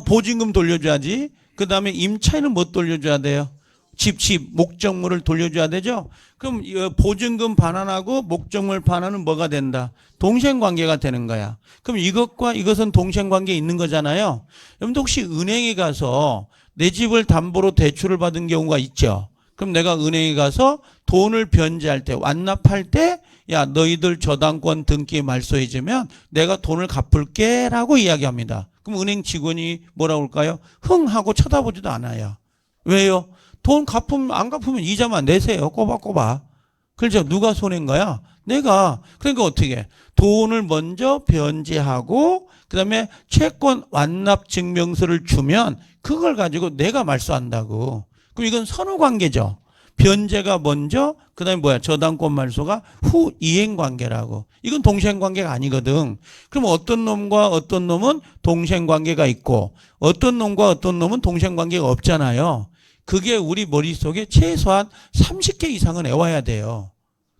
보증금 돌려줘야지. 그 다음에 임차인은 뭐 돌려줘야 돼요? 집, 목적물을 돌려줘야 되죠? 그럼 보증금 반환하고 목적물 반환은 뭐가 된다? 동시행관계가 되는 거야. 그럼 이것과 이것은 동시행관계에 있는 거잖아요. 여러분들 혹시 은행에 가서 내 집을 담보로 대출을 받은 경우가 있죠? 그럼 내가 은행에 가서 돈을 변제할 때, 완납할 때, 야, 너희들 저당권 등기 말소해주면 내가 돈을 갚을게 라고 이야기합니다. 그럼 은행 직원이 뭐라고 할까요? 흥 하고 쳐다보지도 않아요. 왜요? 돈 안 갚으면 이자만 내세요. 꼬박꼬박. 그렇죠? 누가 손해인 거야? 내가. 그러니까 어떻게? 돈을 먼저 변제하고 그다음에 채권 완납 증명서를 주면 그걸 가지고 내가 말소한다고. 그럼 이건 선후관계죠. 변제가 먼저, 그다음에 뭐야? 저당권 말소가 후 이행관계라고. 이건 동생관계가 아니거든. 그럼 어떤 놈과 어떤 놈은 동생관계가 있고 어떤 놈과 어떤 놈은 동생관계가 없잖아요. 그게 우리 머릿속에 최소한 30개 이상은 외워야 돼요.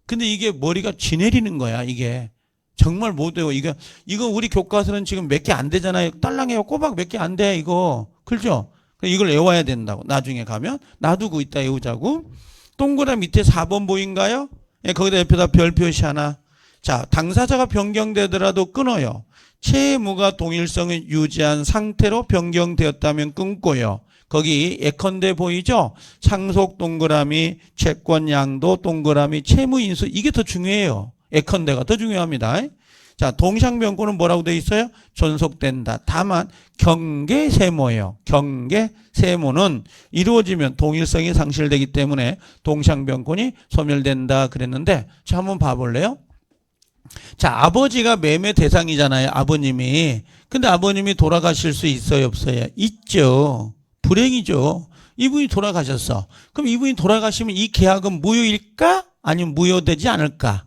근데 이게 머리가 쥐내리는 거야, 이게. 정말 못 외워. 이거 우리 교과서는 지금 몇 개 안 되잖아요. 딸랑해요. 꼬박 몇 개 안 돼, 이거. 그렇죠? 이걸 외워야 된다고. 나중에 가면 놔두고 있다 외우자고. 동그라미 밑에 4번 보인가요? 예, 거기다 옆에다 별 표시 하나. 자, 당사자가 변경되더라도 끊어요. 채무가 동일성을 유지한 상태로 변경되었다면 끊고요. 거기 예컨대 보이죠? 상속 동그라미, 채권 양도 동그라미, 채무 인수. 이게 더 중요해요. 예컨대가 더 중요합니다. 자, 동상변고는 뭐라고 돼 있어요? 존속된다. 다만 경계세모예요. 경계세모는 이루어지면 동일성이 상실되기 때문에 동상변권이 소멸된다 그랬는데, 자, 한번 봐볼래요? 자, 아버지가 매매 대상이잖아요. 아버님이. 근데 아버님이 돌아가실 수 있어요, 없어요? 있죠. 불행이죠. 이분이 돌아가셨어. 그럼 이분이 돌아가시면 이 계약은 무효일까? 아니면 무효되지 않을까?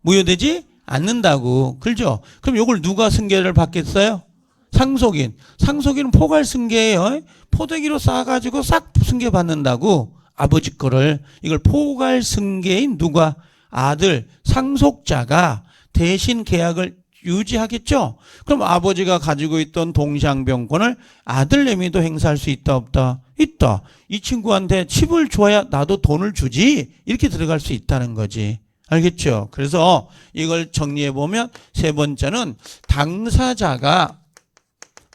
무효되지 않는다고. 그렇죠? 그럼 이걸 누가 승계를 받겠어요? 상속인. 상속인은 포괄 승계예요. 포대기로 쌓아가지고 싹 승계 받는다고. 아버지 거를. 이걸 포괄 승계인 누가? 아들, 상속자가 대신 계약을 유지하겠죠? 그럼 아버지가 가지고 있던 동상변권을 아들내미도 행사할 수 있다, 없다? 있다. 이 친구한테 칩을 줘야 나도 돈을 주지. 이렇게 들어갈 수 있다는 거지. 알겠죠? 그래서 이걸 정리해보면 세 번째는 당사자가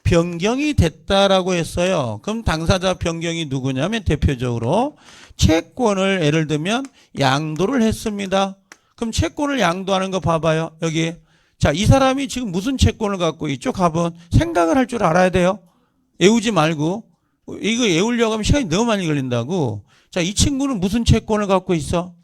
변경이 됐다라고 했어요. 그럼 당사자 변경이 누구냐면 대표적으로 채권을 예를 들면 양도를 했습니다. 그럼 채권을 양도하는 거 봐봐요. 여기. 자, 이 사람이 지금 무슨 채권을 갖고 있죠? 갑은 생각을 할 줄 알아야 돼요. 외우지 말고. 이거 외우려고 하면 시간이 너무 많이 걸린다고. 자, 이 친구는 무슨 채권을 갖고 있어?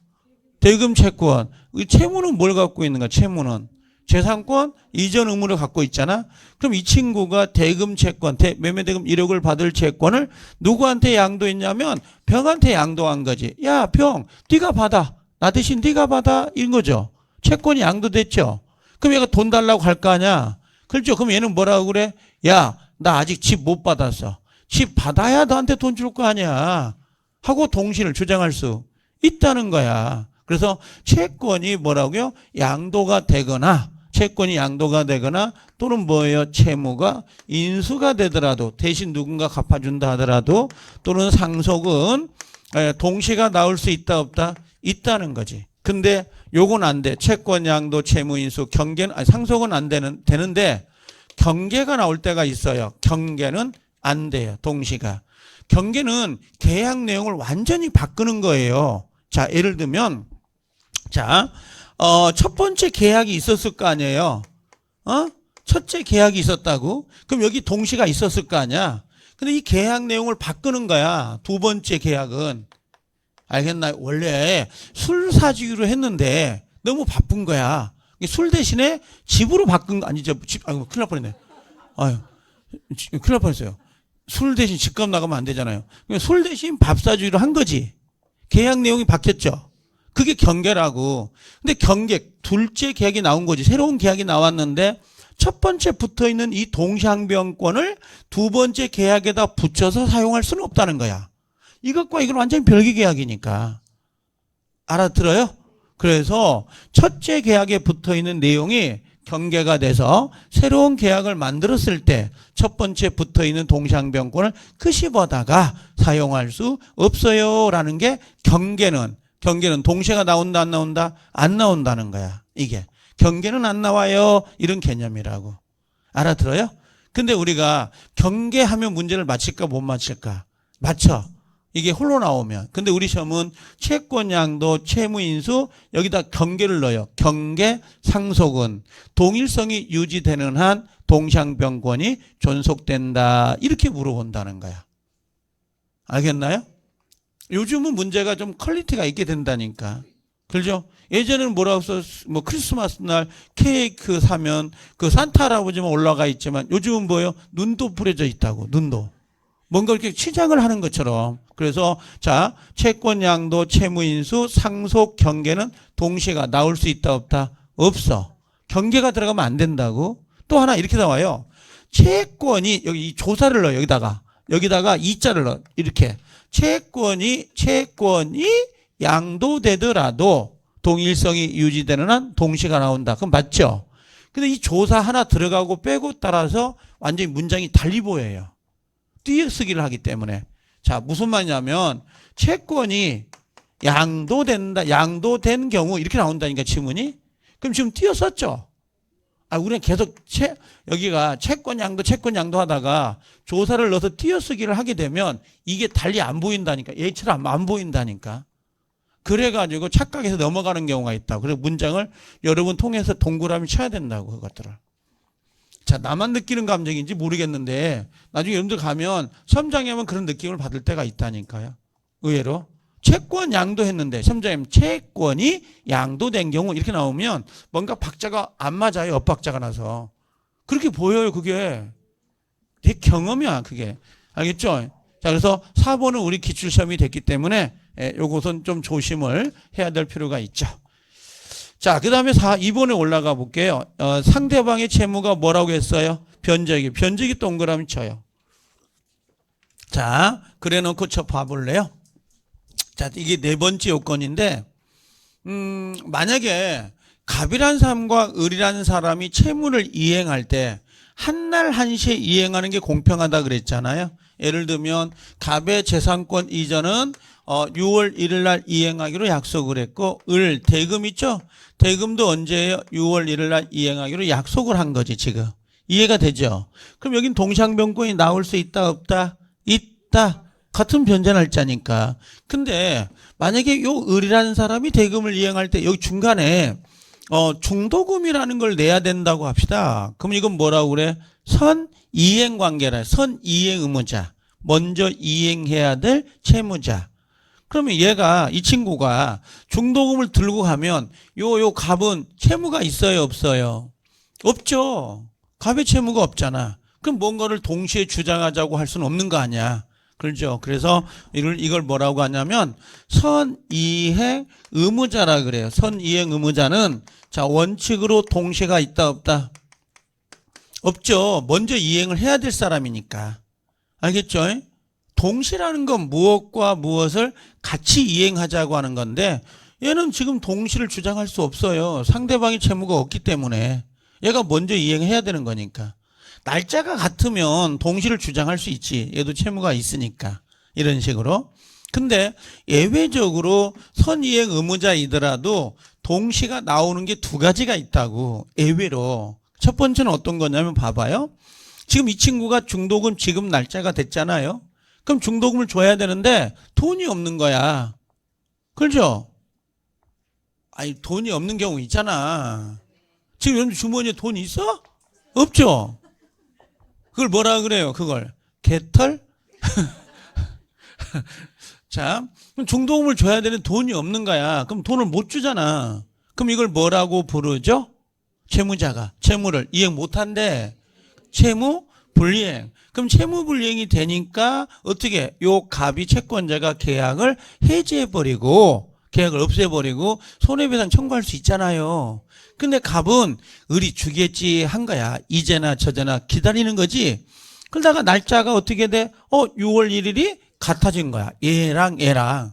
대금 채권. 채무는 뭘 갖고 있는가? 채무는 재산권 이전 의무를 갖고 있잖아. 그럼 이 친구가 대금 채권, 매매대금 1억을 받을 채권을 누구한테 양도했냐면 병한테 양도한 거지. 야, 병, 네가 받아. 나 대신 네가 받아. 이런 거죠. 채권이 양도됐죠. 그럼 얘가 돈 달라고 할 거 아니야. 그렇죠. 그럼 얘는 뭐라고 그래? 야, 나 아직 집 못 받았어. 집 받아야 너한테 돈 줄 거 아니야. 하고 동신을 주장할 수 있다는 거야. 그래서 채권이 뭐라고요? 양도가 되거나, 채권이 양도가 되거나, 또는 뭐예요? 채무가 인수가 되더라도, 대신 누군가 갚아준다 하더라도, 또는 상속은 동시가 나올 수 있다, 없다? 있다는 거지. 근데 요건 안 돼. 채권 양도, 채무 인수, 경계는, 상속은 안 되는데, 경계가 나올 때가 있어요. 경계는 안 돼요. 동시가. 경계는 계약 내용을 완전히 바꾸는 거예요. 자, 예를 들면, 자, 첫 번째 계약이 있었을 거 아니에요. 첫째 계약이 있었다고? 그럼 여기 동시가 있었을 거 아니야? 근데 이 계약 내용을 바꾸는 거야. 두 번째 계약은. 알겠나요? 원래 술 사주기로 했는데 너무 바쁜 거야. 술 대신에 집으로 바꾼 거 아니죠? 아이고, 큰일 날 뻔했네. 아유, 큰일 날 뻔했어요. 술 대신 집값 나가면 안 되잖아요. 술 대신 밥 사주기로 한 거지. 계약 내용이 바뀌었죠. 그게 경계라고. 근데 경계, 둘째 계약이 나온 거지. 새로운 계약이 나왔는데 첫 번째 붙어 있는 이 동상변권을 두 번째 계약에다 붙여서 사용할 수는 없다는 거야. 이것과 이건 완전히 별개 계약이니까. 알아들어요? 그래서 첫째 계약에 붙어 있는 내용이 경계가 돼서 새로운 계약을 만들었을 때 첫 번째 붙어 있는 동상변권을 끄집어다가 사용할 수 없어요. 라는 게 경계는 동시가 나온다, 안 나온다? 안 나온다는 거야. 이게. 경계는 안 나와요. 이런 개념이라고. 알아들어요? 근데 우리가 경계하면 문제를 맞힐까 못 맞힐까? 맞춰. 이게 홀로 나오면. 근데 우리 시험은 채권 양도, 채무 인수 여기다 경계를 넣어요. 경계, 상속은 동일성이 유지되는 한 동상변권이 존속된다. 이렇게 물어본다는 거야. 알겠나요? 요즘은 문제가 좀 퀄리티가 있게 된다니까. 그렇죠? 예전에는 뭐라고 써, 뭐 크리스마스 날 케이크 사면 그 산타 할아버지만 올라가 있지만 요즘은 뭐예요? 눈도 뿌려져 있다고, 눈도. 뭔가 이렇게 치장을 하는 것처럼. 그래서 자, 채권, 양도, 채무, 인수, 상속, 경계는 동시에가 나올 수 있다 없다? 없어. 경계가 들어가면 안 된다고. 또 하나 이렇게 나와요. 채권이 여기 이 조사를 넣어요. 여기다가 이자를 넣어. 이렇게. 채권이 양도되더라도 동일성이 유지되는 한 동시가 나온다. 그럼 맞죠? 근데 이 조사 하나 들어가고 빼고 따라서 완전히 문장이 달리 보여요. 띄어쓰기를 하기 때문에. 자, 무슨 말이냐면 채권이 양도된 경우 이렇게 나온다니까 지문이. 그럼 지금 띄어썼죠? 우리는 계속 여기가 채권 양도 하다가 조사를 넣어서 띄어쓰기를 하게 되면 이게 달리 안 보인다니까. 얘처럼 안 보인다니까. 그래가지고 착각해서 넘어가는 경우가 있다. 그래서 문장을 여러분 통해서 동그라미 쳐야 된다고, 그것들을. 자, 나만 느끼는 감정인지 모르겠는데 나중에 여러분들 가면 시험장에 하면 그런 느낌을 받을 때가 있다니까요. 의외로. 채권 양도했는데 시험장에 채권이 양도된 경우 이렇게 나오면 뭔가 박자가 안 맞아요. 엇박자가 나서. 그렇게 보여요. 그게. 되게 경험이야. 그게. 알겠죠? 자, 그래서 4번은 우리 기출시험이 됐기 때문에 요것은 좀 조심을 해야 될 필요가 있죠. 자, 그 다음에 2번에 올라가 볼게요. 상대방의 채무가 뭐라고 했어요? 변적이 동그라미 쳐요. 자, 그래 놓고 봐볼래요? 자, 이게 네 번째 요건인데, 만약에 갑이란 사람과 을이라는 사람이 채무를 이행할 때 한날 한시에 이행하는 게 공평하다 그랬잖아요. 예를 들면 갑의 재산권 이전은 6월 1일 날 이행하기로 약속을 했고, 대금 있죠? 대금도 언제예요? 6월 1일 날 이행하기로 약속을 한 거지, 지금. 이해가 되죠? 그럼 여긴 동상변권이 나올 수 있다, 없다? 있다. 같은 변제 날짜니까. 근데 만약에 요 을이라는 사람이 대금을 이행할 때 여기 중간에 중도금이라는 걸 내야 된다고 합시다. 그럼 이건 뭐라고 그래? 선이행 관계라. 선이행 의무자. 먼저 이행해야 될 채무자. 그러면 이 친구가 중도금을 들고 가면 요 갑은 채무가 있어요, 없어요? 없죠. 갑의 채무가 없잖아. 그럼 뭔가를 동시에 주장하자고 할 수는 없는 거 아니야. 그렇죠. 그래서 이걸 뭐라고 하냐면 선이행 의무자라 그래요. 선이행 의무자는 자, 원칙으로 동시가 있다, 없다? 없죠. 먼저 이행을 해야 될 사람이니까. 알겠죠? 동시라는 건 무엇과 무엇을 같이 이행하자고 하는 건데 얘는 지금 동시를 주장할 수 없어요. 상대방의 채무가 없기 때문에 얘가 먼저 이행해야 되는 거니까. 날짜가 같으면 동시를 주장할 수 있지. 얘도 채무가 있으니까. 이런 식으로. 근데 예외적으로 선이행 의무자이더라도 동시가 나오는 게 두 가지가 있다고. 예외로. 첫 번째는 어떤 거냐면 봐봐요. 지금 이 친구가 중도금 지급 날짜가 됐잖아요. 그럼 중도금을 줘야 되는데 돈이 없는 거야. 그렇죠? 돈이 없는 경우 있잖아. 지금 여러분 주머니에 돈 있어? 없죠? 그걸 뭐라 그래요? 그걸 개털? 자, 그럼 중도금을 줘야 되는 돈이 없는 거야. 그럼 돈을 못 주잖아. 그럼 이걸 뭐라고 부르죠? 채무자가 채무를 이행 못한대. 채무 불이행. 그럼 채무 불이행이 되니까 어떻게? 요 갑이 채권자가 계약을 해지해버리고 계약을 없애버리고 손해배상 청구할 수 있잖아요. 근데 갑은 을이 주겠지 한 거야. 이제나 저제나 기다리는 거지. 그러다가 날짜가 어떻게 돼? 6월 1일이 같아진 거야. 얘랑.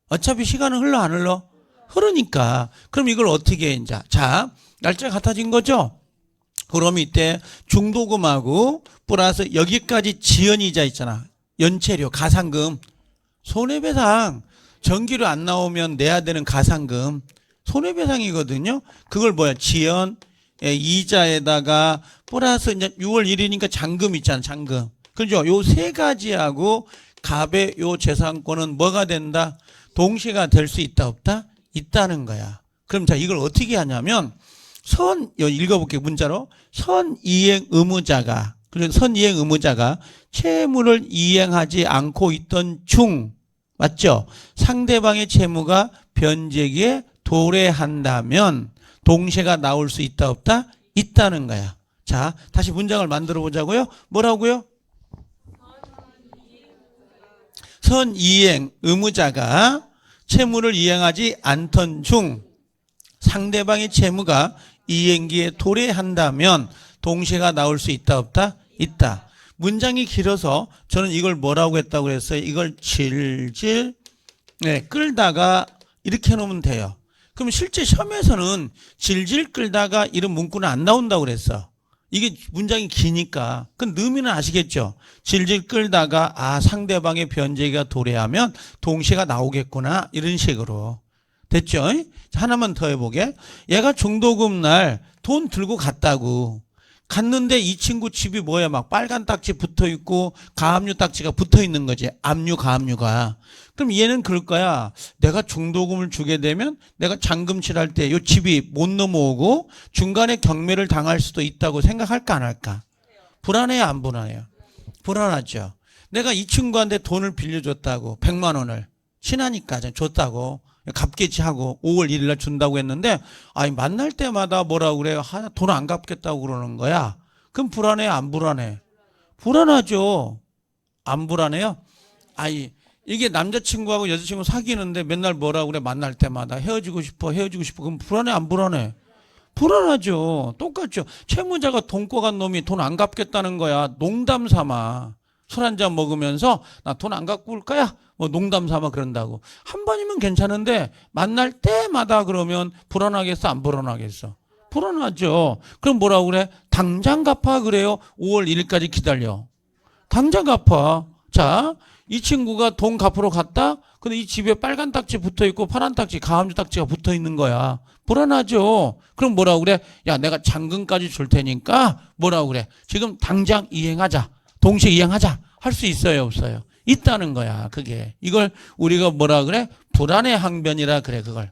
어차피 시간은 흘러 안 흘러? 흐르니까. 그럼 이걸 어떻게 해, 이제. 자, 날짜가 같아진 거죠? 그럼 이때 중도금하고 플러스 여기까지 지연이자 있잖아. 연체료, 가상금. 손해배상. 전기료 안 나오면 내야 되는 가상금. 손해배상이거든요. 그걸 지연, 이자에다가 플러스 이제 6월 1일이니까 잔금 있잖아, 잔금. 그죠? 요 세 가지하고 갑의 요 재산권은 뭐가 된다? 동시가 될 수 있다, 없다? 있다는 거야. 그럼 자, 이걸 어떻게 하냐면, 읽어볼게요, 문자로. 선이행 의무자가, 그래서 선이행 의무자가 채무를 이행하지 않고 있던 중, 맞죠? 상대방의 채무가 변제기에 도래한다면 동시가 나올 수 있다 없다? 있다는 거야. 자, 다시 문장을 만들어 보자고요. 뭐라고요? 선이행 의무자가 채무를 이행하지 않던 중 상대방의 채무가 이행기에 도래한다면 동시가 나올 수 있다 없다? 있다. 문장이 길어서 저는 이걸 뭐라고 했다고 그랬어요? 이걸 질질 끌다가 이렇게 해놓으면 돼요. 그럼 실제 시험에서는 질질 끌다가 이런 문구는 안 나온다고 그랬어. 이게 문장이 기니까. 그럼 의미는 아시겠죠? 질질 끌다가 상대방의 변제기가 도래하면 동시가 나오겠구나 이런 식으로. 됐죠? 하나만 더 해보게. 얘가 중도금 날 돈 들고 갔다고. 갔는데 이 친구 집이 뭐야? 막 빨간 딱지 붙어 있고 가압류 딱지가 붙어 있는 거지. 압류, 가압류가. 그럼 얘는 그럴 거야. 내가 중도금을 주게 되면 내가 잔금 칠할 때 이 집이 못 넘어오고 중간에 경매를 당할 수도 있다고 생각할까 안 할까? 불안해요, 안 불안해요? 불안하죠. 내가 이 친구한테 돈을 빌려줬다고 100만 원을 친하니까 줬다고 갚겠지 하고 5월 1일 날 준다고 했는데 만날 때마다 뭐라고 그래요? 돈 안 갚겠다고 그러는 거야. 그럼 불안해, 안 불안해? 불안하죠. 안 불안해요? 이게 남자친구하고 여자친구 사귀는데 맨날 뭐라고 그래? 만날 때마다 헤어지고 싶어. 그럼 불안해, 안 불안해? 불안하죠. 똑같죠. 채무자가 돈 꿔간 놈이 돈 안 갚겠다는 거야. 농담 삼아. 술 한잔 먹으면서 나 돈 안 갖고 올 거야? 뭐 농담 삼아 그런다고. 한 번이면 괜찮은데 만날 때마다 그러면 불안하겠어, 안 불안하겠어? 불안하죠. 그럼 뭐라고 그래? 당장 갚아 그래요? 5월 1일까지 기다려. 당장 갚아. 자, 이 친구가 돈 갚으러 갔다? 근데 이 집에 빨간 딱지 붙어 있고 파란 딱지, 가압류 딱지가 붙어 있는 거야. 불안하죠. 그럼 뭐라고 그래? 야, 내가 잔금까지 줄 테니까 뭐라고 그래? 지금 당장 이행하자. 동시에 이행하자. 할 수 있어요, 없어요? 있다는 거야, 그게. 이걸 우리가 뭐라 그래? 불안의 항변이라 그래, 그걸.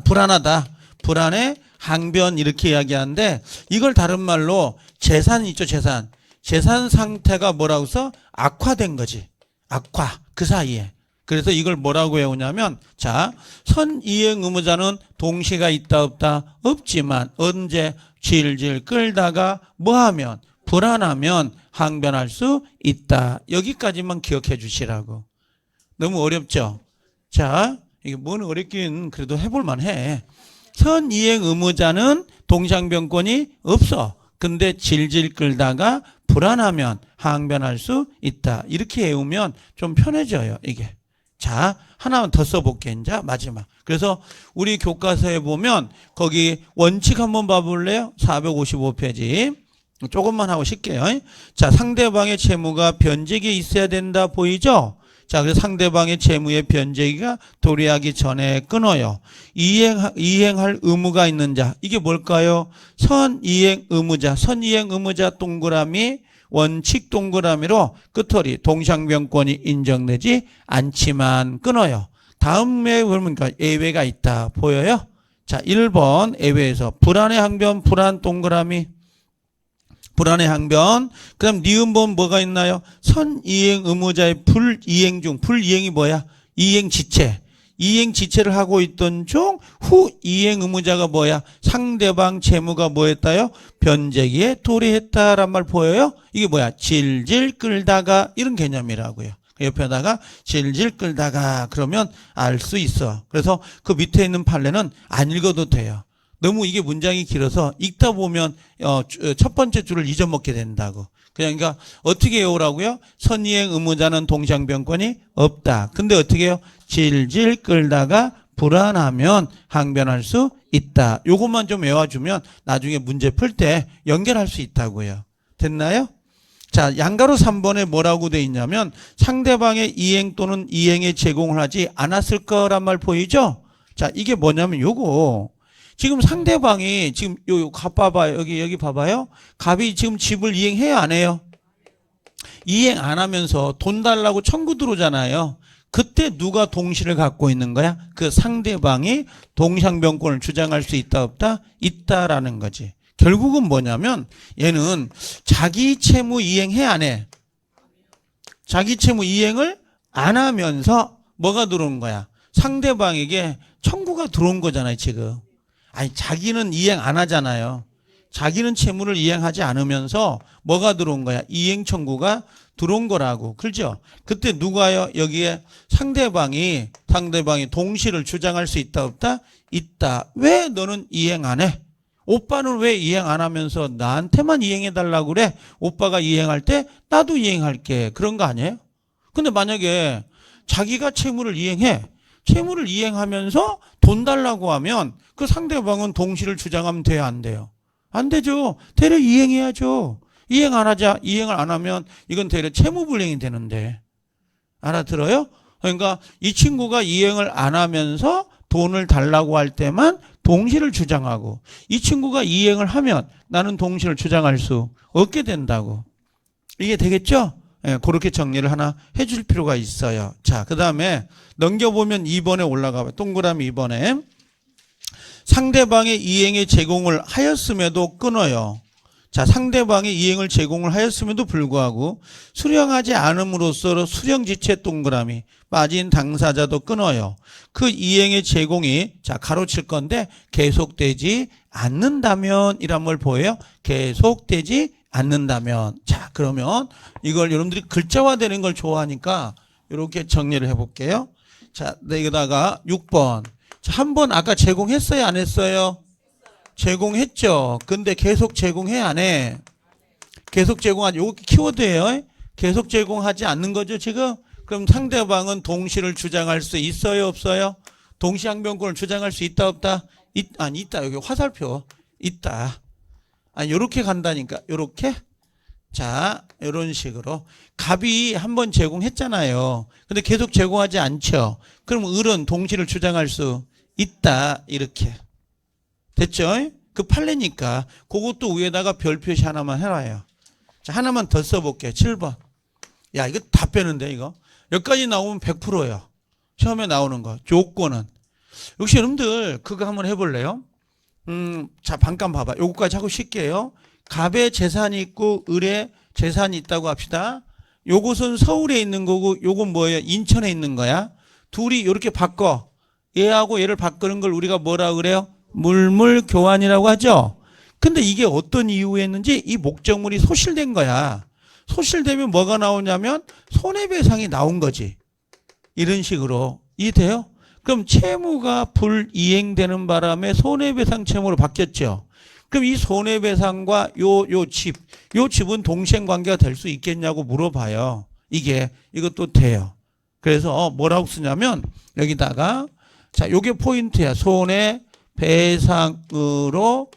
불안하다. 불안의 항변 이렇게 이야기하는데 이걸 다른 말로 재산 있죠, 재산. 재산 상태가 뭐라고 써? 악화된 거지. 악화. 그 사이에. 그래서 이걸 뭐라고 외우냐면 자, 선이행 의무자는 동시가 있다 없다? 없지만 언제 질질 끌다가 뭐하면 불안하면 항변할 수 있다. 여기까지만 기억해 주시라고. 너무 어렵죠? 자, 이게 뭔 어렵긴 그래도 해볼 만해. 선이행 의무자는 동상변권이 없어. 근데 질질 끌다가 불안하면 항변할 수 있다. 이렇게 외우면 좀 편해져요, 이게. 자, 하나만 더 써볼게, 이제 마지막. 그래서 우리 교과서에 보면 거기 원칙 한번 봐볼래요? 455페이지. 조금만 하고 쉴게요. 자, 상대방의 채무가 변제기에 있어야 된다 보이죠? 자, 그래서 상대방의 채무의 변제기가 도래하기 전에 끊어요. 이행할 의무가 있는 자. 이게 뭘까요? 선이행 의무자. 선이행 의무자 동그라미, 원칙 동그라미로 끝허리 동상변권이 인정되지 않지만 끊어요. 다음에 보니까 예외가 있다. 보여요? 자, 1번 예외에서 불안의 항변, 불안 동그라미. 불안의 항변. 그럼 니은본 뭐가 있나요? 선이행 의무자의 불이행 중. 불이행이 뭐야? 이행 지체. 이행 지체를 하고 있던 중 후 이행 의무자가 뭐야? 상대방 채무가 뭐했다요? 변제기에 도래했다란 말 보여요? 이게 뭐야? 질질 끌다가 이런 개념이라고요. 옆에다가 질질 끌다가 그러면 알 수 있어. 그래서 그 밑에 있는 판례는 안 읽어도 돼요. 너무 이게 문장이 길어서 읽다 보면 첫 번째 줄을 잊어먹게 된다고. 그러니까 어떻게 외우라고요? 선이행 의무자는 동상변권이 없다. 근데 어떻게 해요? 질질 끌다가 불안하면 항변할 수 있다. 요것만 좀 외워주면 나중에 문제 풀 때 연결할 수 있다고요. 됐나요? 자, 양가로 3번에 뭐라고 돼 있냐면 상대방의 이행 또는 이행에 제공을 하지 않았을 거란 말 보이죠? 자, 이게 뭐냐면 요거. 지금 상대방이 지금 갑 봐봐요. 여기 봐봐요. 갑이 지금 집을 이행해요, 안 해요? 이행 안 하면서 돈 달라고 청구 들어오잖아요. 그때 누가 동시를 갖고 있는 거야? 그 상대방이 동상변권을 주장할 수 있다 없다? 있다라는 거지. 결국은 뭐냐면 얘는 자기 채무 이행해 안 해? 자기 채무 이행을 안 하면서 뭐가 들어오는 거야? 상대방에게 청구가 들어온 거잖아요, 지금. 아니, 자기는 이행 안 하잖아요. 자기는 채무를 이행하지 않으면서 뭐가 들어온 거야? 이행 청구가 들어온 거라고. 그렇죠? 그때 누가요? 여기에 상대방이 동시를 주장할 수 있다, 없다? 있다. 왜 너는 이행 안 해? 오빠는 왜 이행 안 하면서 나한테만 이행해 달라고 그래? 오빠가 이행할 때 나도 이행할게. 그런 거 아니에요? 근데 만약에 자기가 채무를 이행해. 채무를 이행하면서 돈 달라고 하면 그 상대방은 동시를 주장하면 돼요, 안 돼요? 안 되죠. 대려 이행해야죠. 이행을 안 하면 이건 대려 채무불이행이 되는데. 알아들어요? 그러니까 이 친구가 이행을 안 하면서 돈을 달라고 할 때만 동시를 주장하고, 이 친구가 이행을 하면 나는 동시를 주장할 수 없게 된다고. 이게 되겠죠? 예, 그렇게 정리를 하나 해줄 필요가 있어요. 자, 그 다음에 넘겨보면 2번에 올라가봐요. 동그라미 2번에. 상대방의 이행의 제공을 하였음에도 끊어요. 자, 상대방의 이행을 제공을 하였음에도 불구하고 수령하지 않음으로써 수령지체 동그라미 빠진 당사자도 끊어요. 그 이행의 제공이, 자, 가로칠 건데 계속되지 않는다면 이란 걸 보여요. 계속되지 않는다면. 자, 그러면 이걸 여러분들이 글자화되는 걸 좋아하니까 이렇게 정리를 해볼게요. 자, 여기다가 6번. 자, 한 번 아까 제공했어요, 안 했어요? 제공했죠. 근데 계속 제공해, 안 해? 계속 제공하지. 요거 키워드예요. 계속 제공하지 않는 거죠, 지금? 그럼 상대방은 동시를 주장할 수 있어요, 없어요? 동시항변권을 주장할 수 있다, 없다? 아니, 있다. 여기 화살표. 있다. 아니, 요렇게 간다니까. 요렇게. 자, 요런 식으로. 갑이 한 번 제공했잖아요. 근데 계속 제공하지 않죠. 그럼 을은 동시를 주장할 수 있다. 이렇게. 됐죠? 그 판례니까 그것도 위에다가 별 표시 하나만 해놔요. 자, 하나만 더 써볼게요. 7번. 야, 이거 다 빼는데, 이거. 여기까지 나오면 100%예요. 처음에 나오는 거. 조건은. 역시 여러분들 그거 한번 해볼래요? 자, 잠깐 봐봐. 요거까지 하고 쉴게요. 갑의 재산이 있고 을의 재산이 있다고 합시다. 요것은 서울에 있는 거고 요건 뭐예요? 인천에 있는 거야. 둘이 이렇게 바꿔. 얘하고 얘를 바꾸는 걸 우리가 뭐라 그래요? 물물교환이라고 하죠. 근데 이게 어떤 이유에 했는지 이 목적물이 소실된 거야. 소실되면 뭐가 나오냐면 손해배상이 나온 거지. 이런 식으로. 이해돼요? 그럼 채무가 불이행되는 바람에 손해배상 채무로 바뀌었죠. 그럼 이 손해배상과 요 집은 동시행관계가 될 수 있겠냐고 물어봐요. 이것도 돼요. 그래서 뭐라고 쓰냐면 여기다가, 자, 요게 포인트야. 손해배상으로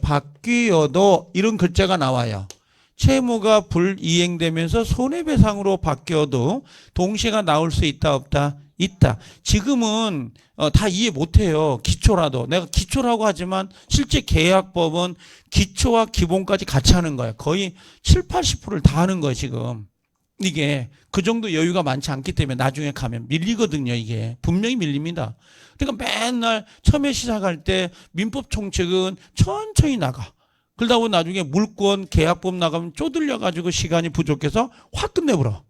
바뀌어도 이런 글자가 나와요. 채무가 불이행되면서 손해배상으로 바뀌어도 동시가 나올 수 있다, 없다? 있다. 지금은 다 이해 못해요. 기초라도. 내가 기초라고 하지만 실제 계약법은 기초와 기본까지 같이 하는 거예요. 거의 7, 80%를 다 하는 거예요, 지금. 이게 그 정도 여유가 많지 않기 때문에 나중에 가면 밀리거든요, 이게. 분명히 밀립니다. 그러니까 맨날 처음에 시작할 때 민법 총칙은 천천히 나가. 그러다 보면 나중에 물권, 계약법 나가면 쪼들려가지고 시간이 부족해서 확 끝내버려.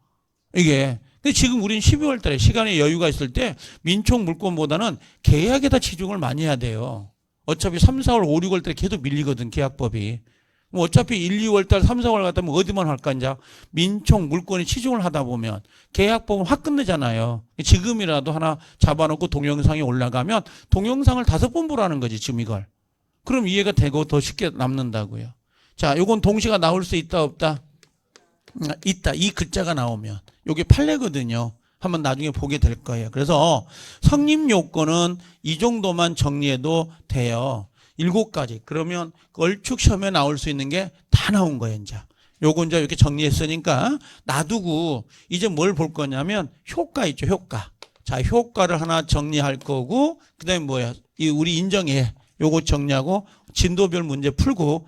이게. 근데 지금 우린 12월 달에 시간에 여유가 있을 때 민총 물권보다는 계약에다 치중을 많이 해야 돼요. 어차피 3, 4월, 5, 6월 달에 계속 밀리거든, 계약법이. 뭐 어차피 1, 2월 달, 3, 4월 갔다 면 어디만 할까, 이제. 민총 물권에 치중을 하다 보면 계약법은 확 끝내잖아요. 지금이라도 하나 잡아놓고 동영상이 올라가면 동영상을 5번 보라는 거지, 지금 이걸. 그럼 이해가 되고 더 쉽게 남는다고요. 자, 요건 동시가 나올 수 있다, 없다? 있다. 이 글자가 나오면. 요게 판례거든요. 한번 나중에 보게 될 거예요. 그래서 성립 요건은 이 정도만 정리해도 돼요. 7가지. 그러면 얼추 시험에 나올 수 있는 게 다 나온 거예요, 이제. 요거 이제 이렇게 정리했으니까 놔두고 이제 뭘 볼 거냐면 효과 있죠, 효과. 자, 효과를 하나 정리할 거고, 그 다음에 뭐야? 우리 인정해. 요거 정리하고 진도별 문제 풀고,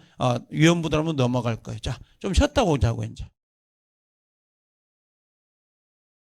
위원부들 한번 넘어갈 거예요. 자, 좀 쉬었다 오자고, 이제.